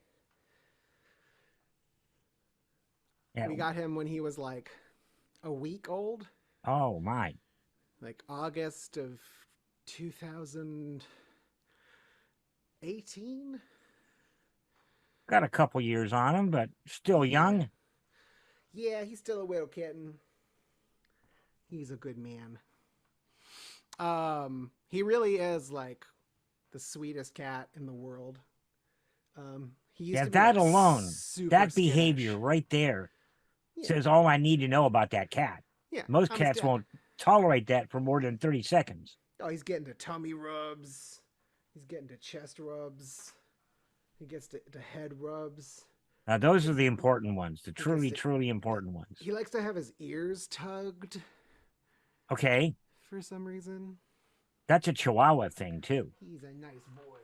Yeah. We got him when he was like a week old, Oh, my. like August of 2018. Got a couple years on him, but still Yeah. young. Yeah, he's still a little kitten. He's a good man. He really is like the sweetest cat in the world. He used Yeah, to be that like alone, super that behavior skittish. right there Yeah, says all I need to know about that cat. yeah. Most I'm his cats dad. won't tolerate that for more than 30 seconds. Oh, he's getting to tummy rubs. He's getting to chest rubs. He gets to head rubs. Now, He those are gets the important ones, the he gets truly, to truly important ones. he likes to have his ears tugged Okay, for some reason. that's a Chihuahua thing, too. He's a nice boy.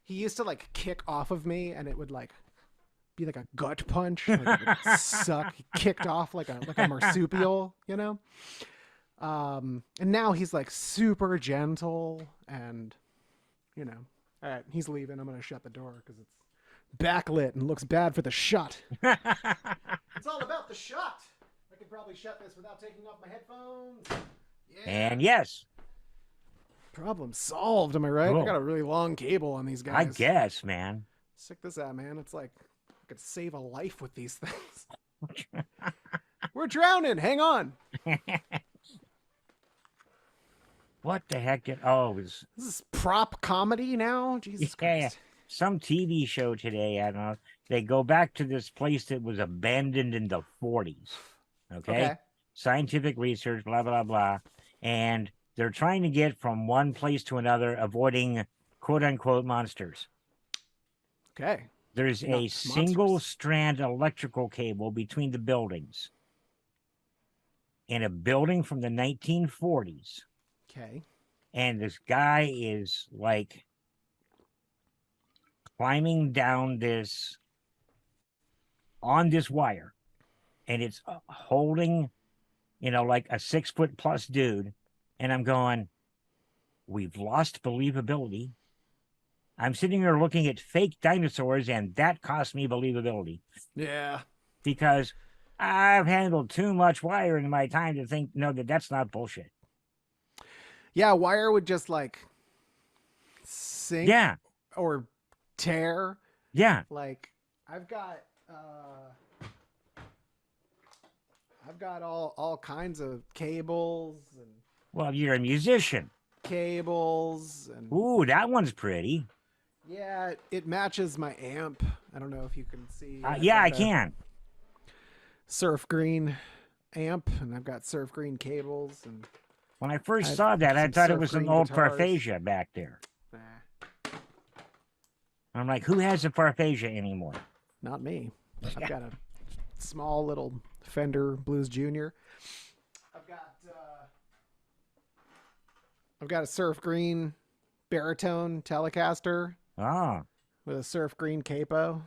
He used to like kick off of me, and it would like be like a gut punch, like it would suck. He kicked off like a marsupial, you know. And now he's like super gentle, and you know. All right, he's leaving. I'm gonna shut the door because it's backlit and looks bad for the shot. It's all about the shot. I could probably shut this without taking off my headphones. Yeah. And yes, Problem solved, am I right? I got cool. a really long cable on these I guys. guess, man. Check this out, man. It's like I could save a life with these things. We're drowning. Hang on. What the heck did, oh, it was, This is prop comedy now? Jesus yeah, Christ. some TV show today. I don't know. They go back to this place that was abandoned in the 40s. Okay. Okay. Scientific research, blah, blah, blah. And they're trying to get from one place to another, avoiding quote unquote monsters. Okay. There's Not a single monsters. strand electrical cable between the buildings in a building from the 1940s. Okay. And this guy is like climbing down this on this wire, and it's holding, like a 6 foot plus dude. And I'm going, we've lost believability. I'm sitting here looking at fake dinosaurs, and that cost me believability Yeah. because I've handled too much wire in my time to think, no, that's not bullshit. Yeah, wire would just like sink Yeah. or tear. Yeah. Like I've got uh I've got all kinds of cables and Well, you're a musician. cables and Ooh, that one's pretty. yeah, it matches my amp. I don't know if you can see. Yeah, I can. Surf Green amp, and I've got Surf Green cables, and When I first I've saw that, I some thought it Surf was some Green old guitars. Parphasia back there. Nah, I'm like, who has a Parphasia anymore? not me. I've got a small little Fender Blues Junior. I've got a Surf Green baritone Telecaster Oh, with a Surf Green capo.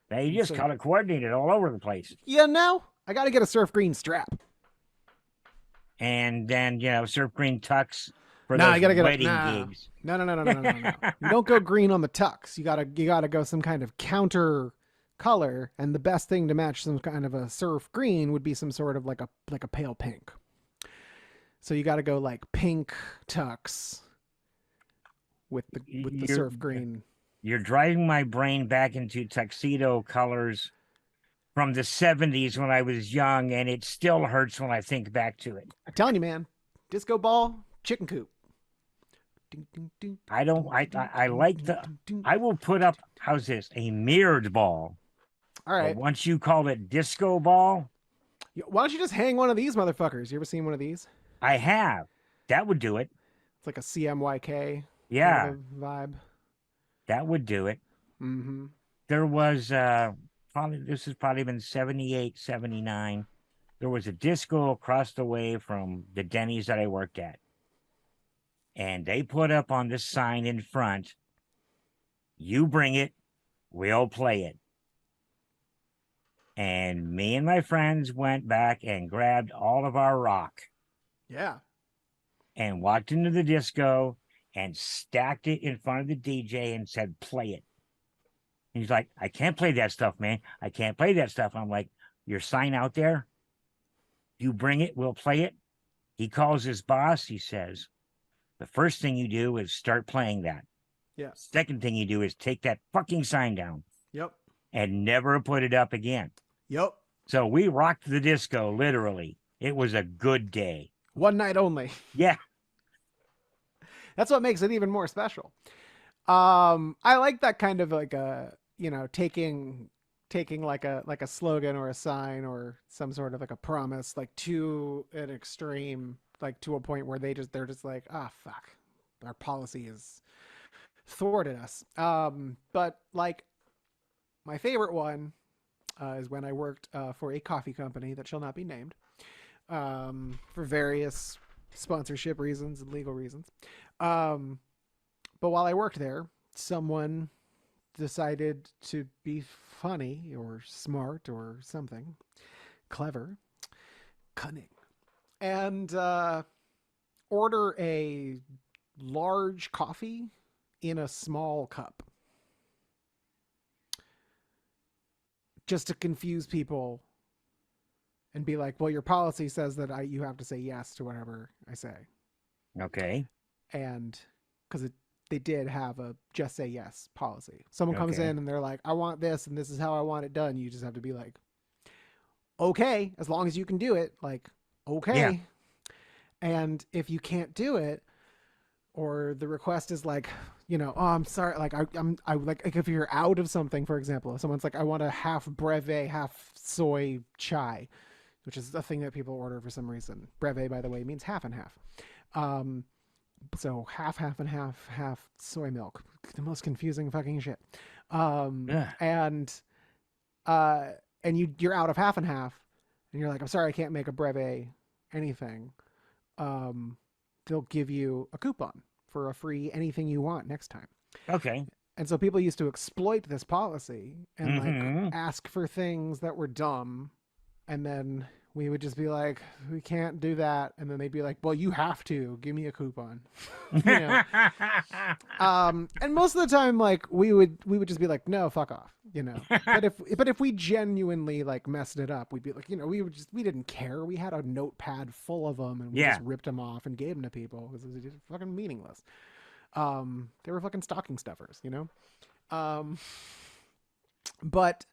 They And just so, color coordinated all over the place. I got to get a surf green strap. And then, surf green tux for Nah, you those got to get a wedding gigs. no. You don't go green on the tux. You gotta go some kind of counter color, and the best thing to match some kind of a surf green would be some sort of like a pale pink. So you got to go like pink tux with the You're surf green. you're driving my brain back into tuxedo colors from the 70s when I was young, and it still hurts when I think back to it. I'm telling you, man, disco ball, chicken coop. I don't I like the I will put up, how's this, a mirrored ball. All But right. once you call it disco ball, Why don't you just hang one of these motherfuckers? You ever seen one of these? I have. That would do it. It's like a CMYK kind of Yeah, a vibe. that would do it. Mm-hmm. There was probably, this has probably been 78, 79. There was a disco across the way from the Denny's that I worked at. And they put up on this sign in front, you bring it, we'll play it. And me and my friends went back and grabbed all of our rock Yeah. and walked into the disco and stacked it in front of the DJ and said, play it. And he's like, I can't play that stuff, man. I can't play that stuff. I'm like, your sign out there, you bring it, we'll play it. He calls his boss. He says, the first thing you do is start playing that. Yeah. Second thing you do is take that fucking sign down Yep. and never put it up again. Yep. So we rocked the disco, literally. It was a good day. One night only. Yeah. That's what makes it even more special. I like that kind of like a, taking like a slogan or a sign or some sort of like a promise, like to an extreme, like to a point where they're just like, ah, fuck, our policy has thwarted us. But like my favorite one is when I worked for a coffee company that shall not be named, for various sponsorship reasons and legal reasons. But while I worked there, someone decided to be funny or smart or something, clever, cunning, and order a large coffee in a small cup, just to confuse people and be like, well, your policy says that you have to say yes to whatever I say. Okay. And because they did have a just say yes policy. Someone comes Okay. in and they're like, I want this and this is how I want it done. You just have to be like, okay, as long as you can do it, like, okay. Yeah. And if you can't do it, or the request is like, oh, I'm sorry, like I like if you're out of something, for example, if someone's like, I want a half breve, half soy chai, which is a thing that people order for some reason. Breve, by the way, means half and half. So half and half soy milk. The most confusing fucking shit. Yeah. And you're out of half and half, and you're like, I'm sorry, I can't make a breve anything. They'll give you a coupon for a free anything you want next time. Okay. And so people used to exploit this policy and Mm-hmm. like ask for things that were dumb, and then we would just be like, we can't do that, and then they'd be like, well, you have to give me a coupon. And most of the time, like we would just be like, no, fuck off, but if we genuinely like messed it up, we'd be like, we didn't care. We had a notepad full of them and we just ripped them off and gave them to people because it was just fucking meaningless. They were fucking stocking stuffers, but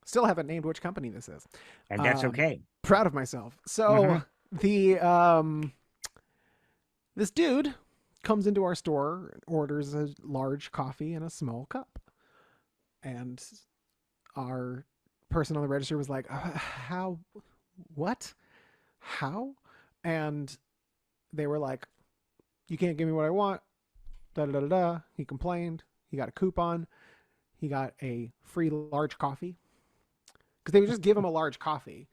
still haven't named which company this is. And that's okay. Proud of myself. So the this dude comes into our store, orders a large coffee in a small cup, and our person on the register was like, "How? What? How?" And they were like, "You can't give me what I want." Da da da da. He complained. He got a coupon. He got a free large coffee because they would just give him a large coffee,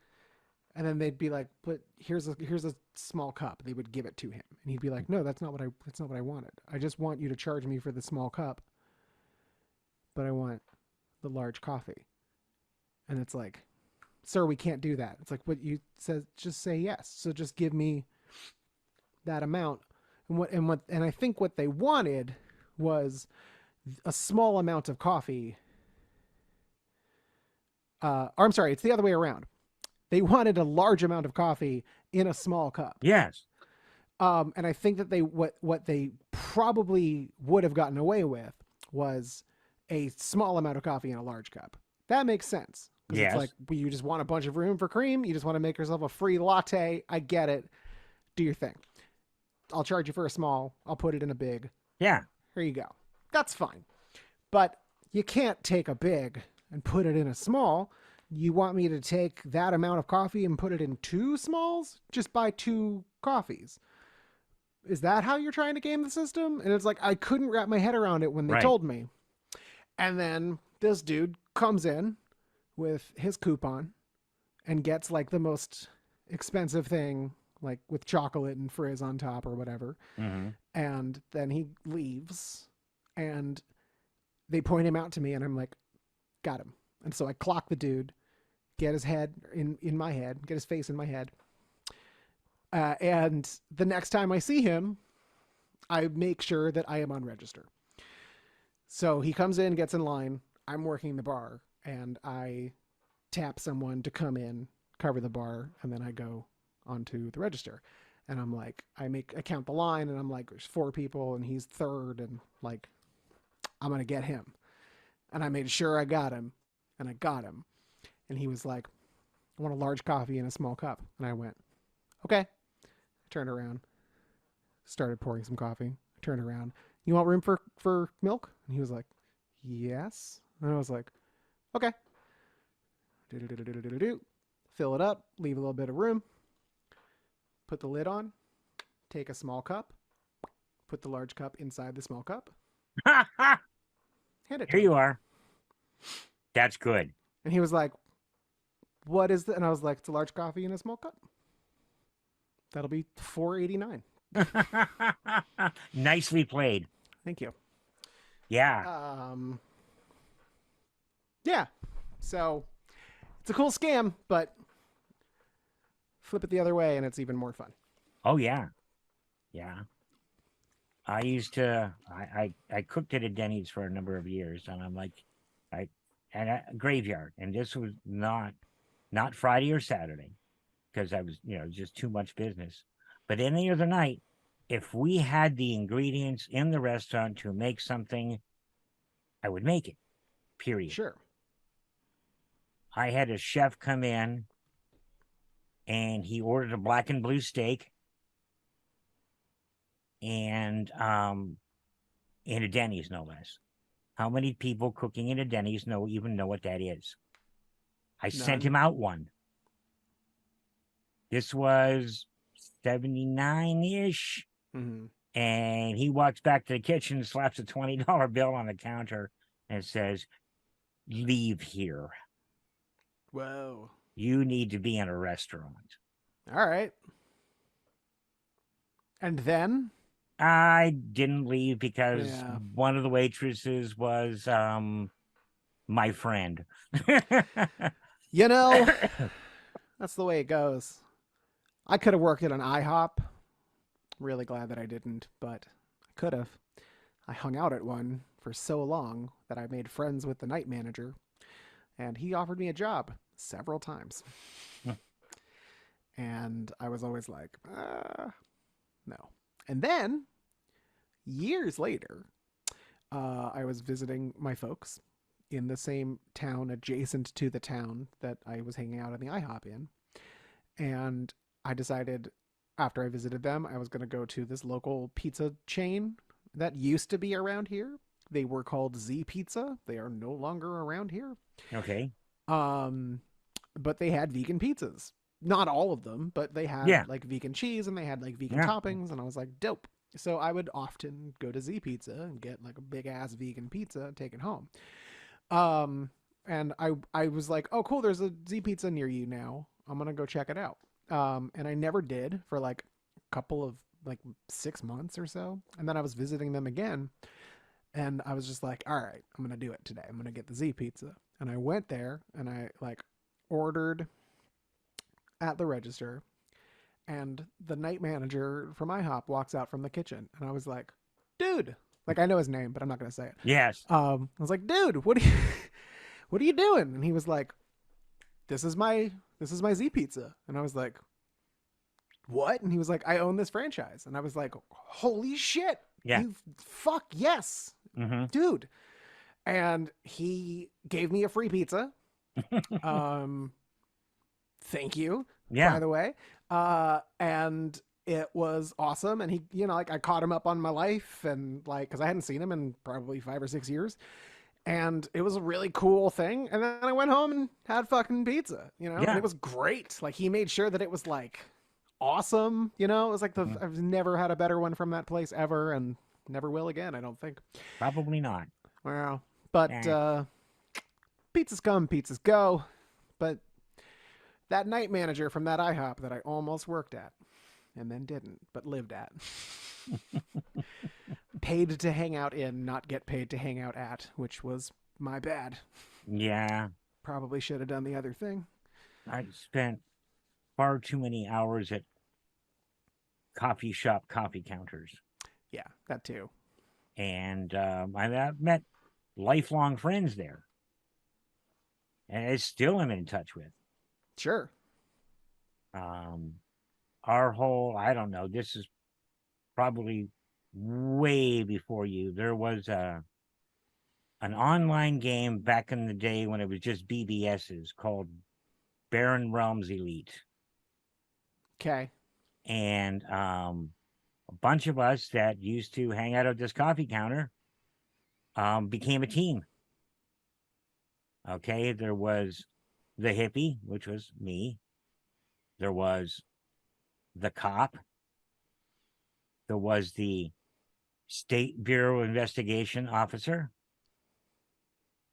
and then they'd be like, "But here's a small cup." They would give it to him, and he'd be like, "No, that's not what I wanted. I just want you to charge me for the small cup, but I want the large coffee. And it's like, sir, we can't do that. It's like, what you said, just say yes. So just give me that amount. And I think what they wanted was a small amount of coffee. Or I'm sorry, it's the other way around. They wanted a large amount of coffee in a small cup. Yes. And I think that what they probably would have gotten away with was a small amount of coffee in a large cup. That makes sense because it's like Yes. you just want a bunch of room for cream. You just want to make yourself a free latte. I get it. Do your thing. I'll charge you for a small. I'll put it in a big. Yeah. Here you go. That's fine. But you can't take a big and put it in a small. You want me to take that amount of coffee and put it in two smalls? Just buy two coffees. Is that how you're trying to game the system? And it's like, I couldn't wrap my head around it when they Right. told me. And then this dude comes in with his coupon and gets like the most expensive thing, like with chocolate and frizz on top or whatever. Mm-hmm. And then he leaves and they point him out to me and I'm like, got him. And so I clock the dude, get his head in my head, get his face in my head. And the next time I see him, I make sure that I am on register. So he comes in, gets in line. I'm working the bar, and I tap someone to come in, cover the bar, and then I go onto the register. And I'm like, I count the line, and I'm like, there's 4 people, and he's third, and like, I'm gonna get him. And I made sure I got him, and I got him. And he was like, I want a large coffee in a small cup. And I went, okay. Turned around, started pouring some coffee, turned around. You want room for milk? And he was like, yes. And I was like, okay. Do. Fill it up, leave a little bit of room, put the lid on, take a small cup, put the large cup inside the small cup, hand it to Here him. you are. That's good. And he was like, what is that? And I was like, it's a large coffee in a small cup. That'll be $4.89. Nicely played. Thank you. Yeah. Yeah. So it's a cool scam, but flip it the other way and it's even more fun. Oh yeah. Yeah. I used to I cooked at a Denny's for a number of years and I'm like and a graveyard and this was not Friday or Saturday because I was, just too much business. But any other night, if we had the ingredients in the restaurant to make something, I would make it. Period. Sure. I had a chef come in and he ordered a black and blue steak and in a Denny's, no less. How many people cooking in a Denny's even know what that is? I sent him out one. This was 79-ish. Mm-hmm. And he walks back to the kitchen, slaps a $20 bill on the counter, and says, leave here. Whoa. You need to be in a restaurant. All right. And then? I didn't leave because Yeah. one of the waitresses was my friend. That's the way it goes. I could have worked at an IHOP. Really glad that I didn't, but I could have. I hung out at one for so long that I made friends with the night manager, and he offered me a job several times. And I was always like, no. And then, years later, I was visiting my folks in the same town adjacent to the town that I was hanging out in the IHOP in. And I decided after I visited them, I was going to go to this local pizza chain that used to be around here. They were called Z Pizza. They are no longer around here. Okay. But they had vegan pizzas. Not all of them, but they had like vegan cheese and they had like vegan toppings. And I was like, dope. So I would often go to Z Pizza and get like a big ass vegan pizza and take it home. And I was like, oh, cool. There's a Z Pizza near you now. I'm going to go check it out. And I never did for like a couple of like 6 months or so. And then I was visiting them again. And I was just like, all right, I'm going to do it today. I'm going to get the Z pizza. And I went there and I like ordered at the register. And the night manager from IHOP walks out from the kitchen. And I was like, dude, like I know his name, but I'm not going to say it. Yes. I was like, dude, what are you, what are you doing? And he was like, this is my Z pizza. And I was like, what? And he was like, I own this franchise. And I was like, holy shit. Yeah. You fuck yes, Mm-hmm. dude. And he gave me a free pizza. Um, thank you, by Yeah. the way. And it was awesome. And he, like I caught him up on my life and like, cause I hadn't seen him in probably 5 or 6 years. And it was a really cool thing. And then I went home and had fucking pizza, and Yeah. it was great. Like he made sure that it was like awesome. It was like Mhm. I've never had a better one from that place ever, and never will again. I don't think. Probably not. Wow. But Eh. pizzas come, pizzas go. But that night manager from that IHOP that I almost worked at and then didn't, but lived at, paid to hang out in, not get paid to hang out at, which was my bad. Yeah. Probably should have done the other thing. I spent far too many hours at coffee shop coffee counters. Yeah, that too. And I've met lifelong friends there. And I still am in touch with. Sure. Um, our whole, I don't know, this is probably way before you. There was an online game back in the day when it was just BBSs called Baron Realms Elite. Okay. And a bunch of us that used to hang out at this coffee counter became a team. Okay, there was the hippie, which was me. There was the cop. There was the State Bureau Investigation officer.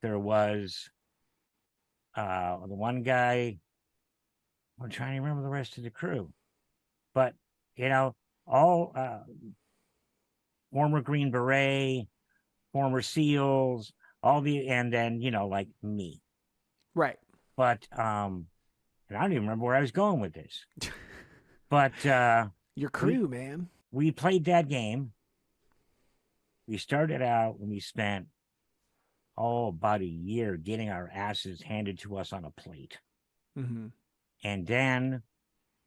There was the one guy. I'm trying to remember the rest of the crew, but all former Green Beret, former SEALs, all the, and then like me. Right. But and I don't even remember where I was going with this. But Your we crew, man. we played that game. We started out when we spent about a year getting our asses handed to us on a plate. Mm-hmm. And then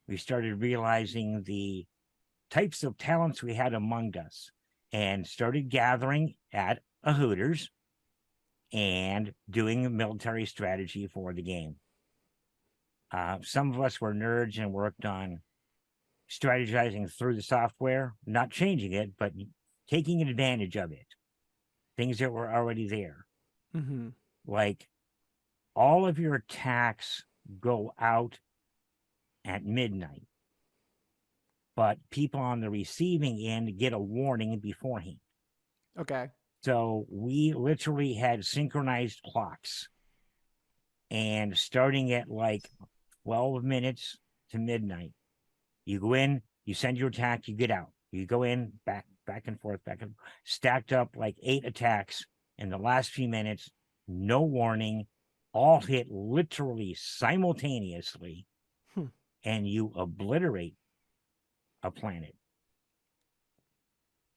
we started realizing the types of talents we had among us and started gathering at a Hooters and doing a military strategy for the game. Some of us were nerds and worked on strategizing through the software, not changing it, but taking advantage of it. Things that were already there. Mm-hmm. Like all of your attacks go out at midnight, but people on the receiving end get a warning beforehand. Okay. So we literally had synchronized clocks, and starting at like 12 minutes to midnight, you go in, you send your attack, you get out. You go in, back and forth, stacked up like 8 attacks in the last few minutes, no warning, all hit literally simultaneously, Hmm. and you obliterate a planet.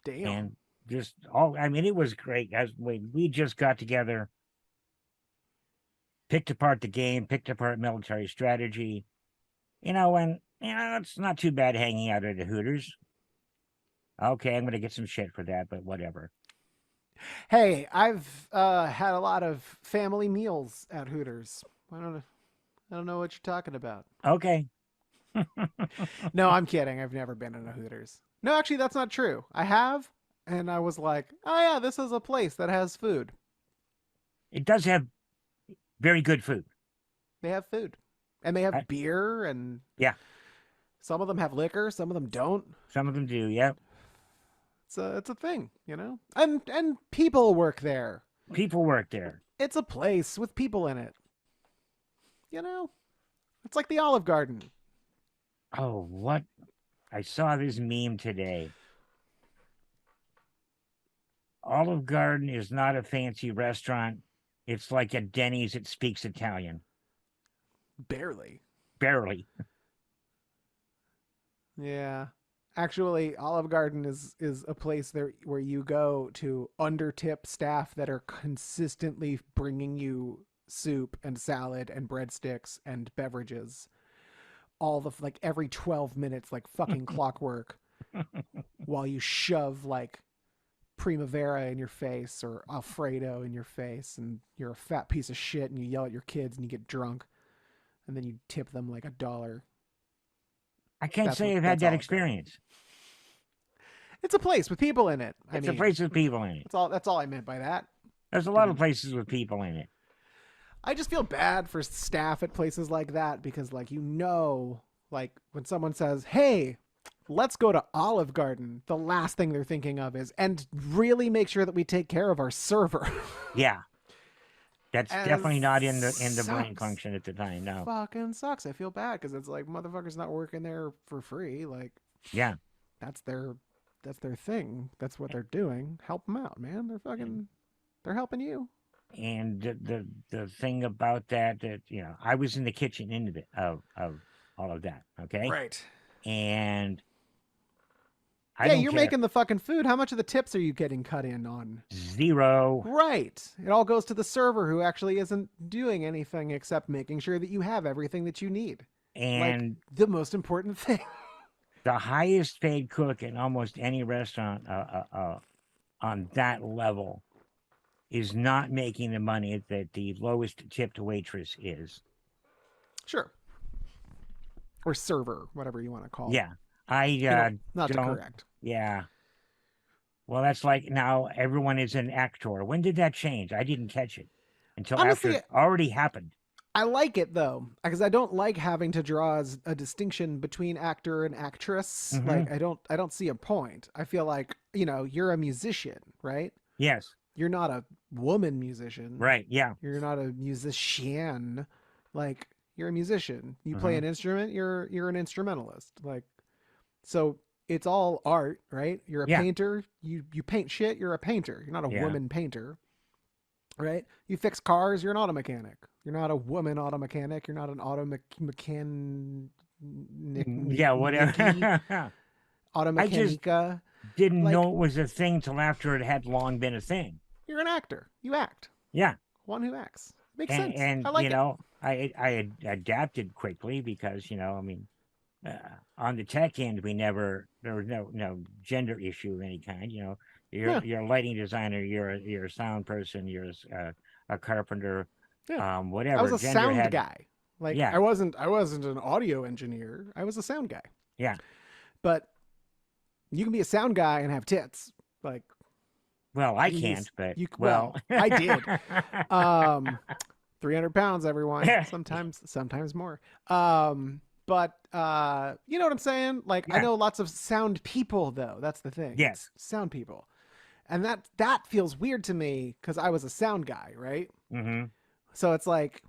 Damn. And just I mean, it was great. As we just got together, picked apart the game, picked apart military strategy, and it's not too bad hanging out at the Hooters. Okay, I'm gonna get some shit for that, but whatever. Hey, I've had a lot of family meals at Hooters. I don't know what you're talking about. Okay. No, I'm kidding. I've never been in a Hooters. No, actually, that's not true. I have, and I was like, oh yeah, this is a place that has food. It does have very good food. They have food, and they I, have beer, and yeah, some of them have liquor, some of them don't. some of them do. Yeah, It's a thing, and people work there. people work there. It's a place with people in it. You know, it's like the Olive Garden. Oh, what? I saw this meme today. Olive Garden is not a fancy restaurant. It's like a Denny's that speaks Italian. Barely. Barely. Yeah. Actually, Olive Garden is a place there where you go to undertip staff that are consistently bringing you soup and salad and breadsticks and beverages all the like every 12 minutes like fucking clockwork while you shove like Primavera in your face or Alfredo in your face and you're a fat piece of shit and you yell at your kids and you get drunk and then you tip them like $1. I can't That's what say I've had that's that Olive Garden. experience. It's a place with people in it. I It's a mean, place with people in it. that's all I meant by that. There's a lot of Didn't places with people in it. I just feel bad for staff at places like that because like like when someone says, "Hey, let's go to Olive Garden," the last thing they're thinking of is and really make sure that we take care of our server. Yeah. That's And definitely not in the brain sucks. function at the time. No. Fucking sucks. I feel bad because it's like motherfuckers not working there for free. Like Yeah. that's their thing. That's what they're doing. Help them out, man. They're helping you. And the thing about that I was in the kitchen end of it of all of that. Okay. Right. And I Yeah, don't you're care. making the fucking food. How much of the tips are you getting cut in on? 0. Right. It all goes to the server who actually isn't doing anything except making sure that you have everything that you need. Like And the most important thing. the highest paid cook in almost any restaurant on that level is not making the money that the lowest tipped waitress is. Sure. Or server, whatever you want to call it. Yeah. I Not to don't. correct. Yeah. Well, that's like now everyone is an actor. When did that change? I didn't catch it until after Honestly, it already happened. I like it though, because I don't like having to draw a distinction between actor and actress. Mm-hmm. Like I don't see a point. I feel like, you're a musician, right? Yes. You're not a woman musician. Right. Yeah. You're not a musician. Like you're a musician. You play Mm-hmm. an instrument, you're an instrumentalist. Like so it's all art, right? You're a Yeah. painter, you paint shit, you're a painter. You're not a Yeah. woman painter. Right? You fix cars, you're an auto mechanic. You're not a woman auto mechanic, you're not an auto mechan Yeah. Whatever. auto I just mechanica. didn't Like know it was a thing till after it had long been a thing. you're an actor. You act. Yeah. One who acts. Makes And, sense. and I like it. I adapted quickly because I mean, on the tech end, there was no gender issue of any kind. Yeah. You're a lighting designer, you're a sound person, you're a carpenter, Yeah. I whatever. was a Gender sound had, guy. Like yeah, I wasn't an audio engineer. I was a sound guy. yeah. But you can be a sound guy and have tits. Like Well, I you can be a can't, but well, I did. 300 pounds, everyone. Sometimes more. But you know what I'm saying? Like I Yeah. know lots of sound people though. That's the thing. Yes. It's sound people. And that feels weird to me because I was a sound guy, right? Mm-hmm. So it's like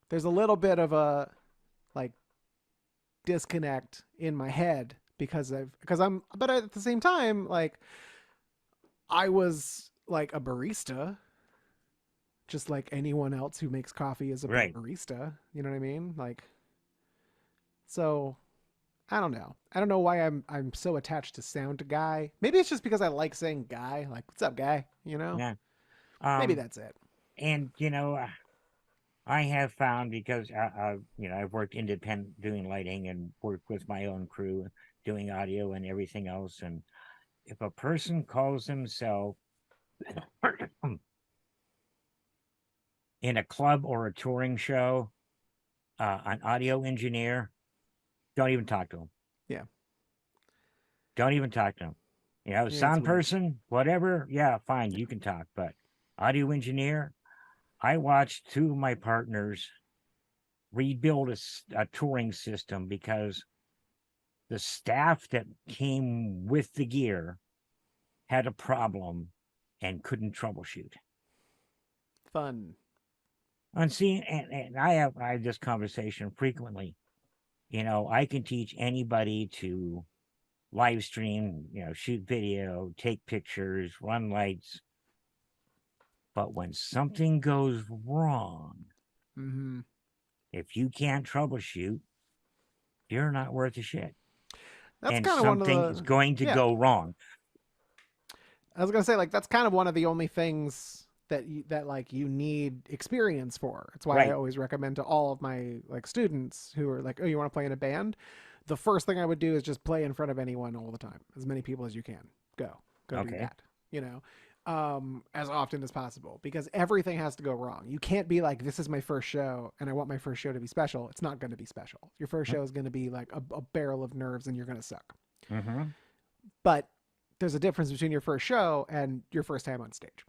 there's a little bit of a like disconnect in my head because but at the same time, like I was like a barista, just like anyone else who makes coffee is a Right. barista. You know what I mean? Like, so I don't know. I don't know why I'm so attached to sound guy. Maybe it's just because I like saying guy. Like, what's up, guy? Yeah. Maybe that's it. And I have found because I've worked independent doing lighting and worked with my own crew doing audio and everything else. And if a person calls himself in a club or a touring show an audio engineer, don't even talk to him. Yeah. Don't even talk to him. Yeah, it's Sound weird. person, whatever. Yeah, fine, you can talk. But audio engineer, I watched 2 of my partners rebuild a touring system because the staff that came with the gear had a problem and couldn't troubleshoot. Fun. And see, and I have this conversation frequently. I can teach anybody to live stream, shoot video, take pictures, run lights. But when something goes wrong, Mm-hmm. if you can't troubleshoot, you're not worth a shit. That's And kind of one of something is the going to yeah. go wrong. I was gonna say like that's kind of one of the only things that like you need experience for. It's why I Right. always recommend to all of my like students who are like, oh, you want to play in a band? The first thing I would do is just play in front of anyone all the time, as many people as you can. Go do Okay. that. You know, as often as possible because everything has to go wrong. You can't be like, this is my first show and I want my first show to be special. It's not going to be special. Your first show is going to be like a barrel of nerves and you're going to suck. Mm-hmm. But there's a difference between your first show and your first time on stage.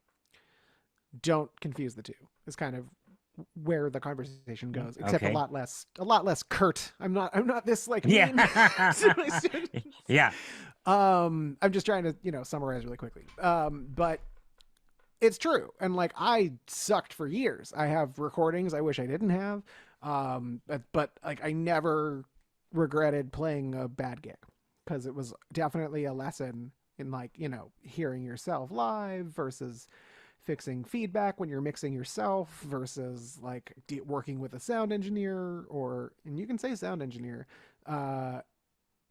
Don't confuse the two. It's kind of where the conversation goes, except Okay. a lot less curt. I'm not this like Yeah. mean to my students. Yeah. I'm just trying to, summarize really quickly. But it's true. And like I sucked for years. I have recordings I wish I didn't have. But like I never regretted playing a bad gig because it was definitely a lesson in like, hearing yourself live versus fixing feedback when you're mixing yourself versus like working with a sound engineer and you can say sound engineer,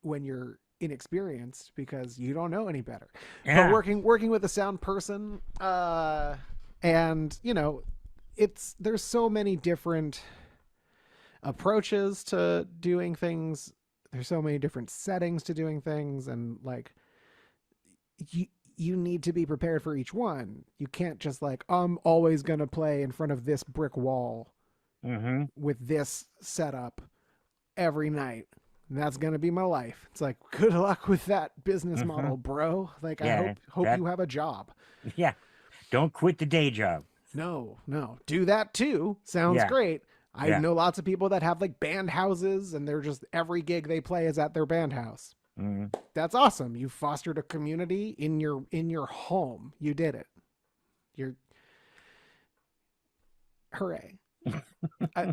when you're inexperienced because you don't know any better. But Yeah. working with a sound person, and there's so many different approaches to doing things. There's so many different settings to doing things, and like you need to be prepared for each one. You can't just like, I'm always gonna play in front of this brick wall Mm-hmm. with this setup every night. And that's gonna be my life. It's like, good luck with that business Mm-hmm. model, bro. Like I Yeah. hope That. you have a job. Yeah. Don't quit the day job. No. Do that too. Sounds Yeah. great. I Yeah. know lots of people that have like band houses and they're just every gig they play is at their band house. Mm-hmm. That's awesome. You fostered a community in your home. You did it. You're hooray. I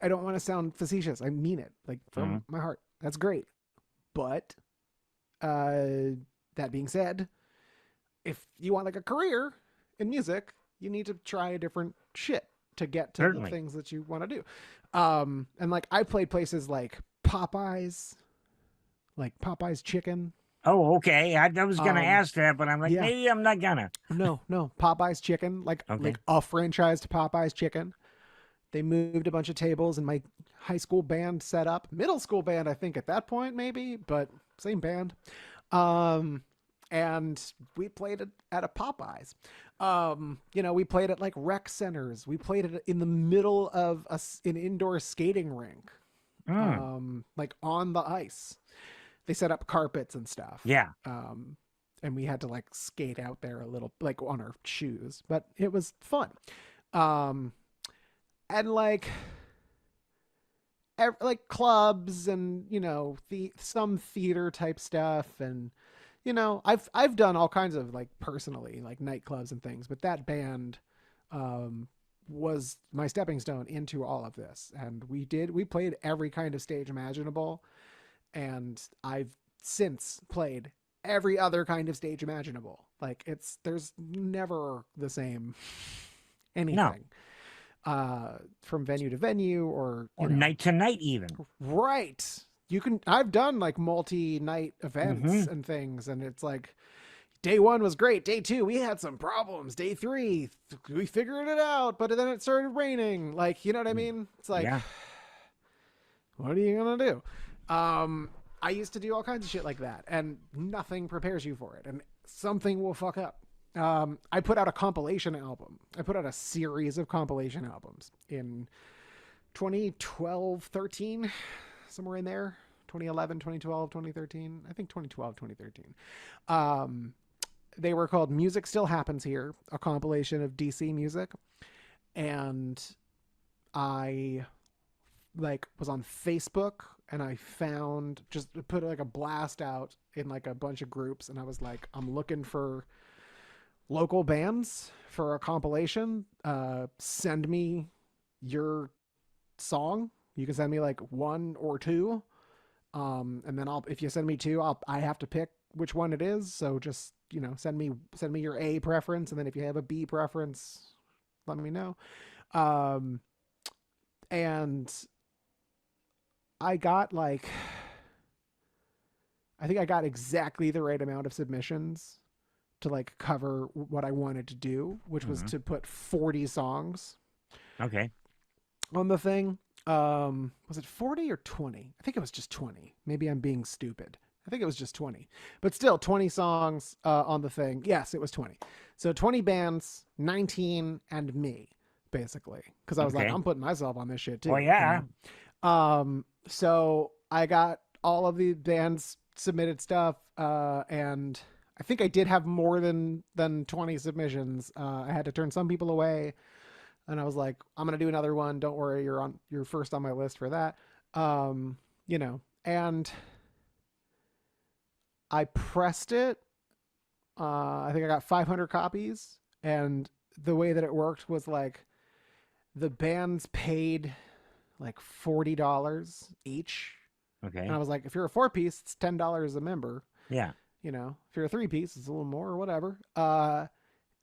don't want to sound facetious. I mean it like Mm-hmm. from my heart. That's great. But that being said, if you want like a career in music, you need to try a different shit to get to the Certainly. things that you want to do. And like I played places like Popeye's Chicken. Oh, okay. I was gonna Um, ask that, but I'm like, yeah, maybe I'm not gonna. no, Popeye's Chicken, Okay. like a franchised Popeye's Chicken. They moved a bunch of tables and my high school band set up, middle school band, I think at that point maybe, but same band. Um, and we played it at a Popeyes. We played at like rec centers. We played it in the middle of an indoor skating rink, Mm. like on the ice. They set up carpets and stuff. Yeah. And we had to like skate out there a little, like on our shoes, but it was fun. Um, and like clubs and some theater type stuff and I've done all kinds of like personally like nightclubs and things, but that band was my stepping stone into all of this, and we played every kind of stage imaginable, and I've since played every other kind of stage imaginable. Like there's never the same No. anything from venue to venue or Or night to night even. right. I've done like multi-night events Mm-hmm. and things, and it's like day 1 was great, day 2 we had some problems, day 3 we figured it out, but then it started raining, like, you know what I mean? It's like, Yeah. what are you gonna do? I used to do all kinds of shit like that, and nothing prepares you for it, and something will fuck up. I put out a compilation album. I put out a series of compilation albums in 2012, 13, somewhere in there. 2011, 2012, 2013. I think 2012, 2013. They were called Music Still Happens Here, a compilation of DC music. And I like was on Facebook and I found, just put like a blast out in like a bunch of groups, and I was like, I'm looking for local bands for a compilation. Send me your song. You can send me like 1 or 2, And then if you send me two, I have to pick which one it is. So just, send me your A preference. And then if you have a B preference, let me know. Um, and I got like, I think I got exactly the right amount of submissions to like cover what I wanted to do, which was Hmm. to put 40 songs Okay. on the thing. Was it 40 or 20? I think it was just 20. Maybe I'm being stupid. I think it was just 20. But still 20 songs on the thing. Yes, it was 20. So 20 bands, 19 and me basically, cuz I was like Okay. I'm putting myself on this shit Well, too, you yeah. know. So I got all of the bands submitted stuff and I think I did have more than 20 submissions. I had to turn some people away and I was like, I'm gonna do another one. Don't worry, you're first on my list for that. And I pressed it. I think I got 500 copies, and the way that it worked was like the bands paid like $40 each, and I Okay. was like, if you're a four piece, it's $10 a member. Yeah. If you're a three piece, it's a little more or whatever.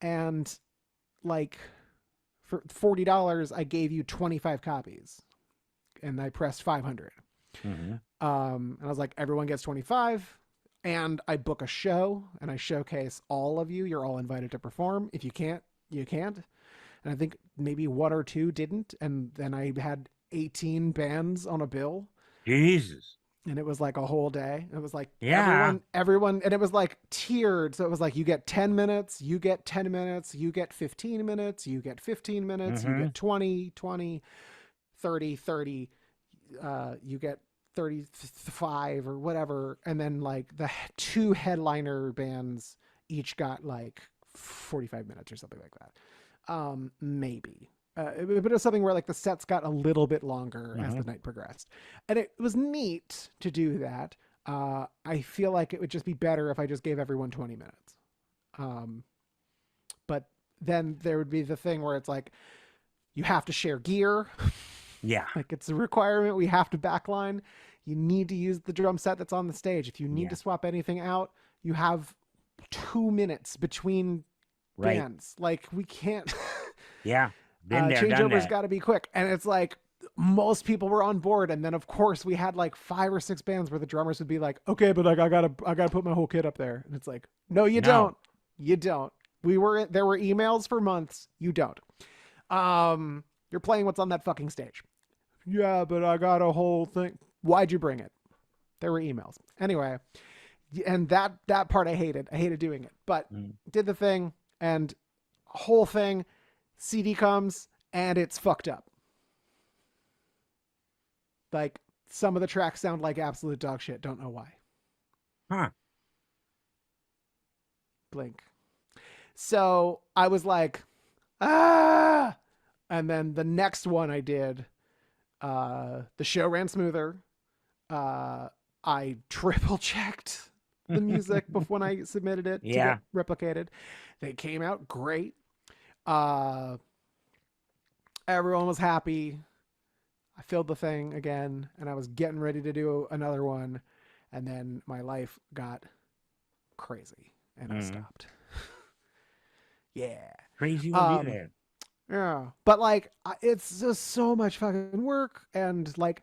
And like for $40, I gave you 25 copies and I pressed 500. Hmm. And I was like, everyone gets 25. And I book a show and I showcase all of you. You're all invited to perform. If you can't, you can't. And I think maybe one or two didn't. And then I had 18 bands on a bill. Jesus. And it was like a whole day. It was like Yeah. everyone, and it was like tiered. So it was like you get 10 minutes, you get 10 minutes, you get 15 minutes, you get 15 minutes, you Hmm. get 20, 20, 30, 30. You get 35 or whatever. And then like the two headliner bands each got like 45 minutes or something like that. Maybe. But it was something where like the sets got a little bit longer as Hmm. the night progressed, and it was neat to do that. I feel like it would just be better if I just gave everyone 20 minutes. Um, but then there would be the thing where it's like you have to share gear. Yeah. Like it's a requirement. We have to backline. You need to use the drum set that's on the stage. If you need Yeah. to swap anything out, you have 2 minutes between Right. bands. Like we can't. Yeah. Been there, done Changeover's that. got to be quick, and it's like most people were on board, and then of course we had like 5 or 6 bands where the drummers would be like, "Okay, but like I gotta put my whole kit up there," and it's like, "No, you No. don't. You don't. There were emails for months. You don't. You're playing what's on that fucking stage. Yeah, but I got a whole thing. Why'd you bring it? There were emails. Anyway, and that part I hated. I hated doing it, but Mm. did the thing and whole thing. CD comes and it's fucked up. Like some of the tracks sound like absolute dog shit. Don't know why. Huh. Blink. So I was like, ah. And then the next one I did, the show ran smoother. Uh, I triple checked the music before when I submitted it to Yeah. get replicated. They came out great. Uh, Everyone was happy. I filled the thing again, and I was getting ready to do another one, and then my life got crazy, and I Mm. stopped. Yeah. Crazy will do Um. that. Yeah. But like, it's just so much fucking work, and like,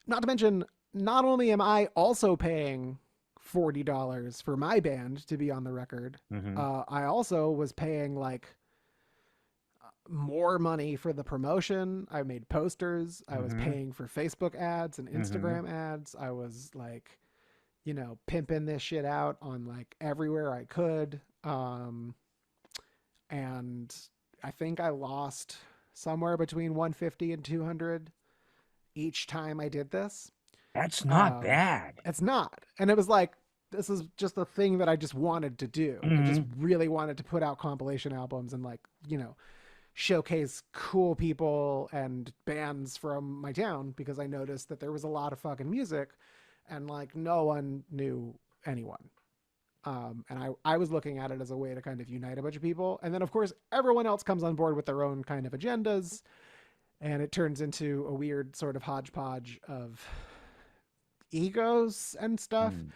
not to mention, not only am I also paying $40 for my band to be on the record, Hmm. I also was paying like more money for the promotion. I made posters. I was Hmm. paying for Facebook ads and Hmm. Instagram ads. I was like, pimping this shit out on like everywhere I could. And I think I lost somewhere between 150 and 200 each time I did this. That's not Um, bad. it's not. And it was like, this is just a thing that I just wanted to do. I just Hmm. really wanted to put out compilation albums and like, showcase cool people and bands from my town because I noticed that there was a lot of fucking music and like no one knew anyone. And I was looking at it as a way to kind of unite a bunch of people. And then, of course, everyone else comes on board with their own kind of agendas. And it turns into a weird sort of hodgepodge of egos and stuff. Mm.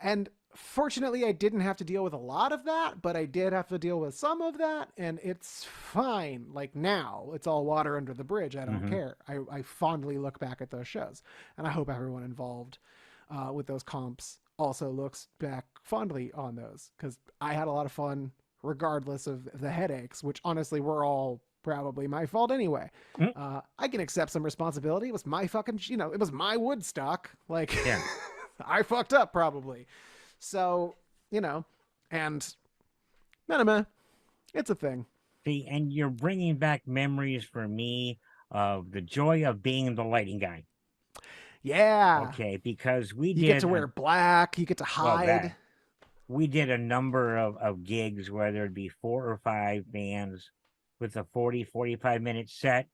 And fortunately, I didn't have to deal with a lot of that, but I did have to deal with some of that, and it's fine. Like now, it's all water under the bridge. I don't Hmm. care. I fondly look back at those shows, and I hope everyone involved with those comps also looks back fondly on those, because I had a lot of fun regardless of the headaches, which honestly were all probably my fault anyway. Mm. I can accept some responsibility. It was my fucking, it was my Woodstock. Like, Yeah. I fucked up probably. So, and anime, it's a thing. See, and you're bringing back memories for me of the joy of being the lighting guy. Yeah. Okay, because we You get to did wear black, you get to well that hide. we did a number of gigs where there'd be 4 or 5 bands with a 40, 45 minute set,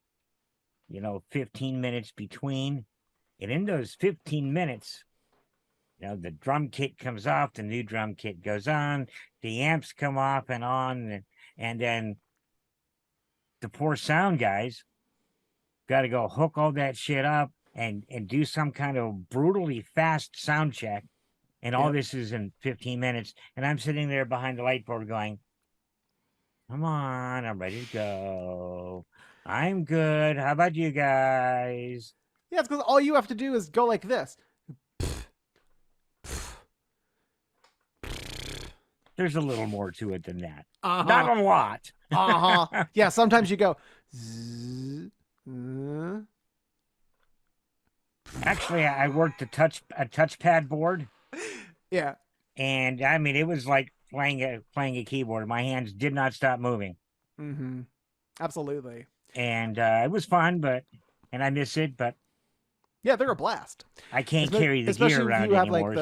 15 minutes between. And in those 15 minutes, the drum kit comes off, the new drum kit goes on, the amps come off and on, and then the poor sound guys got to go hook all that shit up and do some kind of brutally fast sound check. And all Yep. this is in 15 minutes. And I'm sitting there behind the light board going, come on, I'm ready to go. I'm good. How about you guys? Yeah, it's because all you have to do is go like this. There's a little more to it than that. Uh huh. Not a lot. Uh huh. Yeah, sometimes you go. Zzz, uh, Actually, I worked a touchpad board, yeah. and I mean it was like playing a keyboard. My hands did not stop moving, Mm-hmm. Absolutely. and it was fun, and I miss it, but Yeah, they're a blast. I can't carry the gear Especially if around you have like anymore.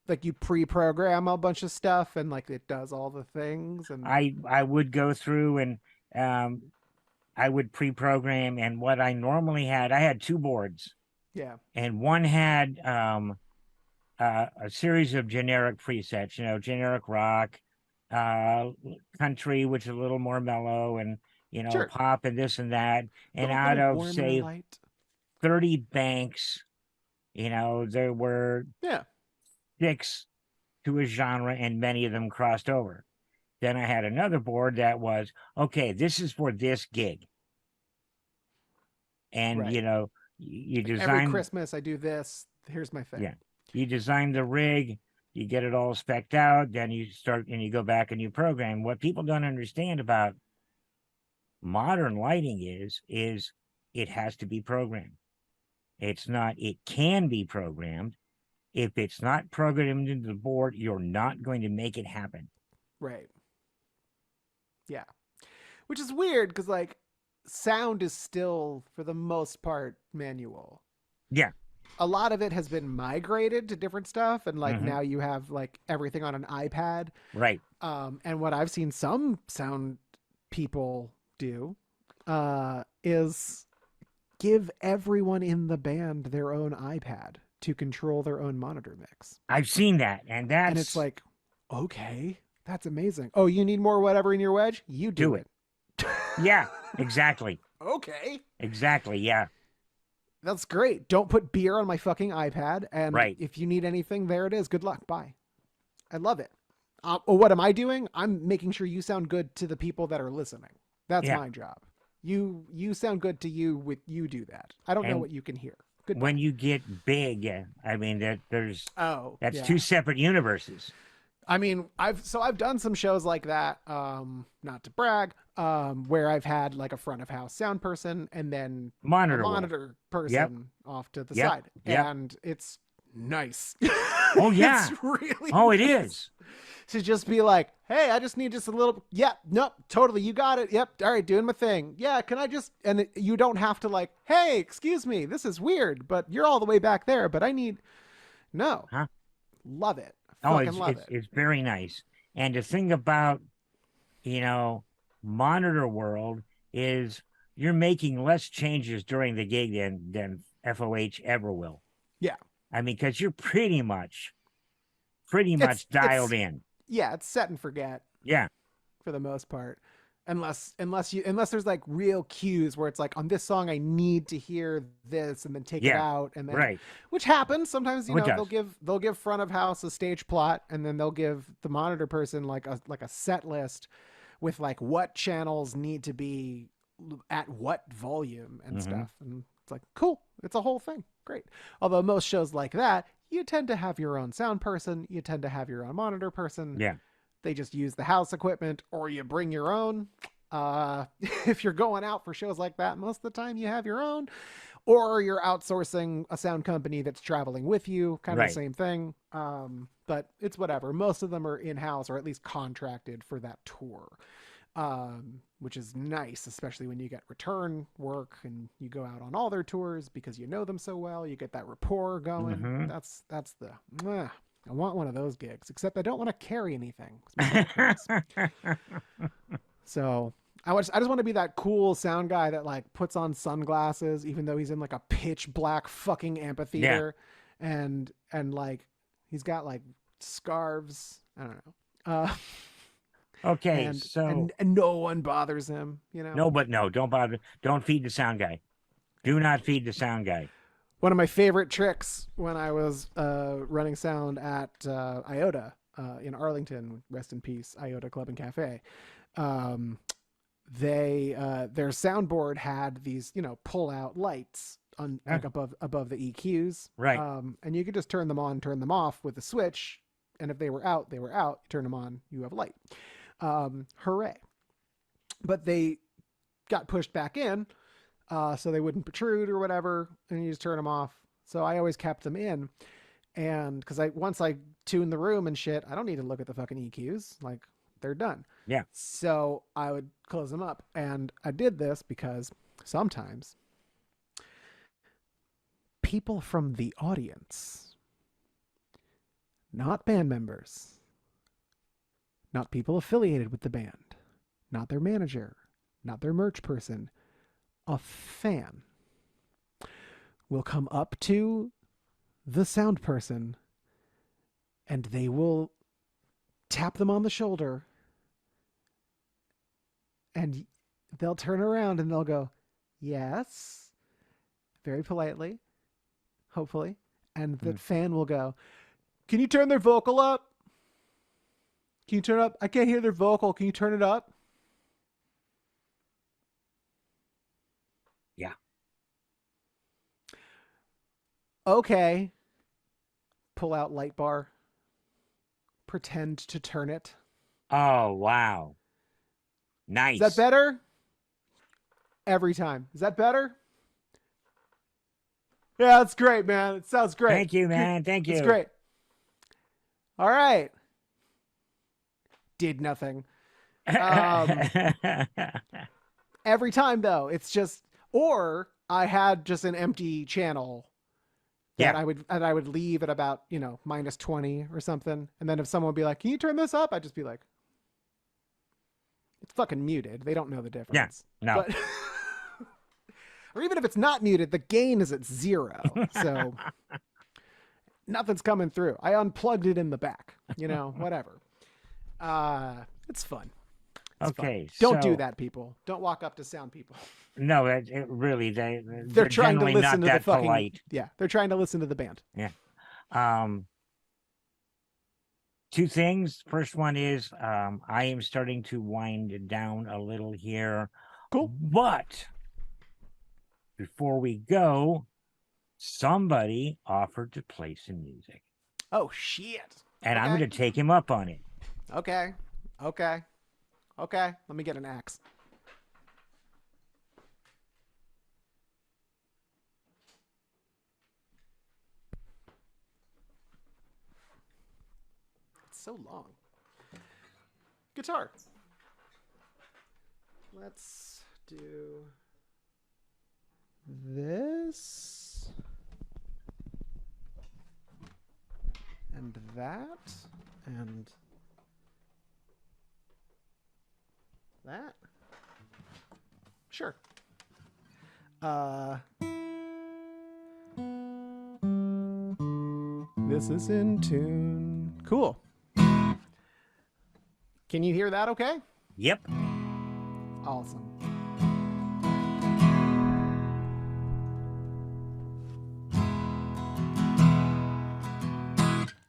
So you pre-program a bunch of stuff and like it does all the things and I would go through and I would pre-program, and what I normally had, I had 2 boards, yeah. and one had a series of generic presets, generic rock, uh, country, which is a little more mellow, and Sure. pop and this and that. And Little, out little of warmer say light. 30 banks, there were Yeah. 6 to a genre, and many of them crossed over. Then I had another board that was okay. This is for this gig, and Right. you Like every design, Christmas I do this. Here's my thing. yeah, you design the rig, you get it all specced out, then you start and you go back and you program. What people don't understand about modern lighting is it has to be programmed. It's not, it can be programmed. If it's not programmed into the board, you're not going to make it happen. Right. Yeah. Which is weird because like sound is still for the most part manual. Yeah. A lot of it has been migrated to different stuff and like Hmm. now you have like everything on an iPad. Right. And what I've seen some sound people do is give everyone in the band their own iPad to control their own monitor mix. I've seen that, and And it's that's like, okay, that's amazing. Oh, you need more whatever in your wedge? You do do it. Yeah, exactly. Okay. Exactly. Yeah. That's great. Don't put beer on my fucking iPad. And Right. if you need anything, there it is. Good luck. Bye. I love it. What am I doing? I'm making sure you sound good to the people that are listening. That's Yeah. my job. You sound good to you with you do that. I don't know And what you can hear. Goodbye. when you get big, I mean that's Yeah. 2 separate universes. I mean, I've done some shows like that, not to brag, where I've had like a front of house sound person and then Monitor a world. monitor person off to the Yep. side. Yep. And it's nice. Oh yeah. It's really Oh, it nice is. to just be like, hey, I just need just a little, yep, nope, totally, you got it, yep, all right, doing my thing. Yeah, can I just, and you don't have to like, hey, excuse me, this is weird, but you're all the way back there, but I need, no. Huh? Love it. Oh, Fucking love it. it's very nice. And the thing about, monitor world is you're making less changes during the gig than FOH ever will. Yeah. I mean, because you're pretty much dialed in. Yeah, it's set and forget Yeah. for the most part. unless there's like real cues where it's like on this song I need to hear this and then take it Yeah. out and then Right. which happens sometimes. Oh, it They'll does. give front of house a stage plot and then they'll give the monitor person like a set list with like what channels need to be at what volume and Mm-hmm. stuff, and it's like cool, it's a whole thing, great. Although most shows like that, you tend to have your own sound person, you tend to have your own monitor person. Yeah. They just use the house equipment or you bring your own. If you're going out for shows like that, most of the time you have your own, or you're outsourcing a sound company that's traveling with you, kind of the Right. same thing. But it's whatever. Most of them are in-house or at least contracted for that tour, which is nice, especially when you get return work and you go out on all their tours because you know them so well. You get that rapport going. Mm-hmm. That's the. I want one of those gigs, except I don't want to carry anything. So I just want to be that cool sound guy that like puts on sunglasses even though he's in like a pitch black fucking amphitheater, and like he's got like scarves. I don't know. Okay, And so no one bothers him. no, but no, don't bother. Don't feed the sound guy. Do not feed the sound guy. One of my favorite tricks when I was running sound at IOTA in Arlington, rest in peace, IOTA Club and Cafe. Their soundboard had these pull out lights on like above the EQs, Right. and you could just turn them on, turn them off with a switch, and if they were out, they were out. You turn them on, you have light. Hooray! But they got pushed back in, so they wouldn't protrude or whatever, and you just turn them off. So I always kept them in, and because once I tune the room and shit, I don't need to look at the fucking EQs. Like they're done. Yeah. So I would close them up, and I did this because sometimes people from the audience, not band members, not people affiliated with the band, not their manager, not their merch person, a fan will come up to the sound person and they will tap them on the shoulder and they'll turn around and they'll go, yes, very politely, hopefully. And the fan will go, can you turn their vocal up? Can you turn it up? I can't hear their vocal. Can you turn it up? Yeah. Okay. Pull out light bar. Pretend to turn it. Oh, wow. Nice. Is that better? Every time. Is that better? Yeah, that's great, man. It sounds great. Thank you, man. Thank you. It's great. All right. Did nothing. Every time though, it's just, or I had just an empty channel that I would leave at about, minus 20 or something. And then if someone would be like, can you turn this up? I'd just be like, it's fucking muted. They don't know the difference. Yeah, no. But or even if it's not muted, the gain is at 0. So nothing's coming through. I unplugged it in the back, whatever. It's fun. It's okay. fun. Don't do that, people. Don't walk up to sound people. No, it really, they're trying to listen to the fucking polite. Yeah, they're trying to listen to the band. Yeah. Two things. First one is I am starting to wind down a little here. Cool. But before we go, somebody offered to play some music. Oh shit. And I'm going to take him up on it. Okay. Let me get an axe. It's so long. Guitar. Let's do this. And that. And that. Sure. This is in tune. Cool. Can you hear that okay? Yep. Awesome.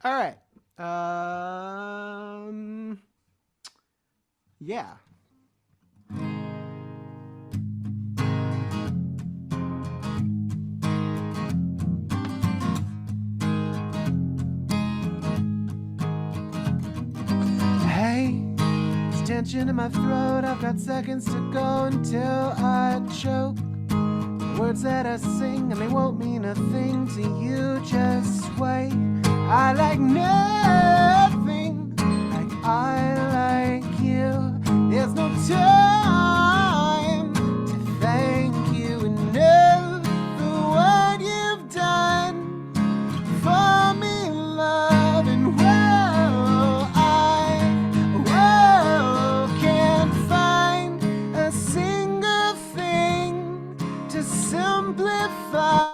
All right. Yeah. Hey, it's tension in my throat. I've got seconds to go until I choke. Words that I sing and they won't mean a thing to you. Just wait. I like nothing like I like you. There's no time to thank you enough for what you've done for me, love. And can't find a single thing to simplify.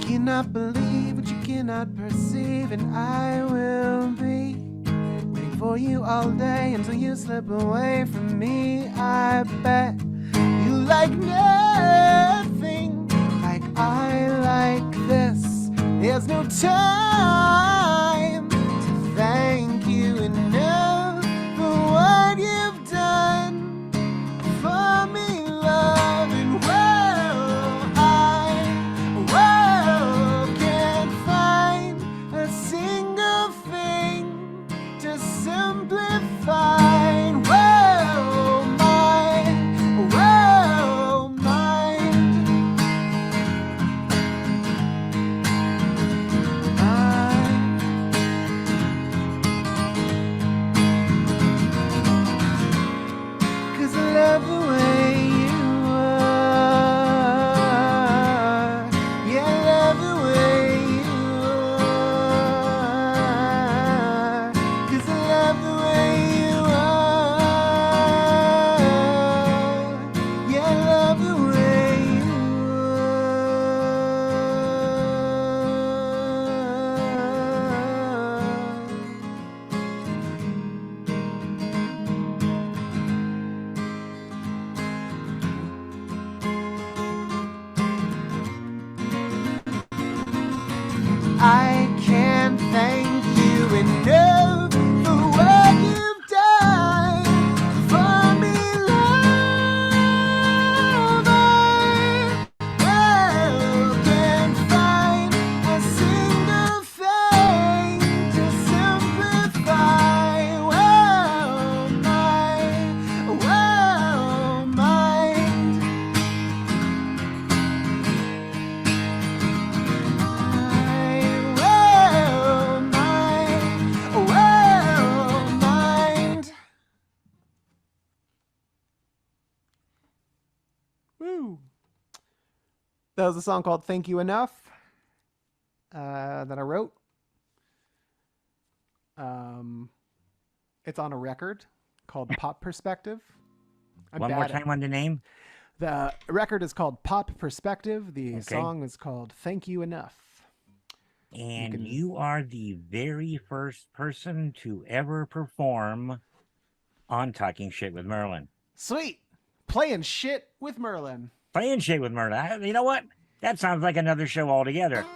Cannot believe what you cannot perceive, and I will be waiting for you all day until you slip away from me. I bet you like nothing like I like this. There's no time to thank you enough for what you've done for me, love. And can't find a single thing to simplify. I can't thank you enough for what you've done for me, love. I can't find a single thing to simplify. Woo! That was a song called Thank You Enough that I wrote. It's on a record called Pop Perspective. One more time on the name. The record is called Pop Perspective. The song is called Thank You Enough. And you are the very first person to ever perform on Talking Shit with Merlin. Sweet. Playing shit with Merlin. Playing shit with Merlin. You know what? That sounds like another show altogether.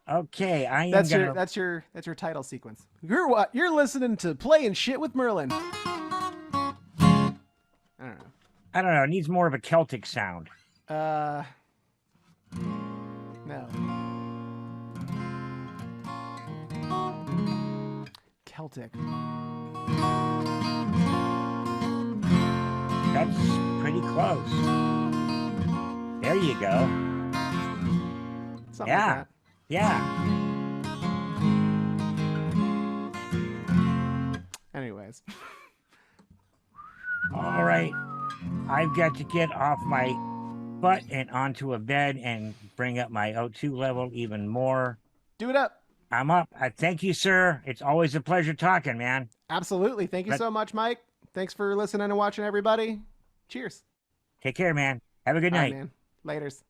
Okay, That's your title sequence. You're listening to Playing Shit with Merlin. I don't know. It needs more of a Celtic sound. No. Celtic. That's pretty close. There you go. Something like that. Yeah. Anyways. All right. I've got to get off my butt and onto a bed and bring up my O2 level even more. Do it up. I'm up. Thank you, sir. It's always a pleasure talking, man. Absolutely. Thank you But so much, Mike. Thanks for listening and watching, everybody. Cheers. take care, man. Have a good All right, night. man. Laters.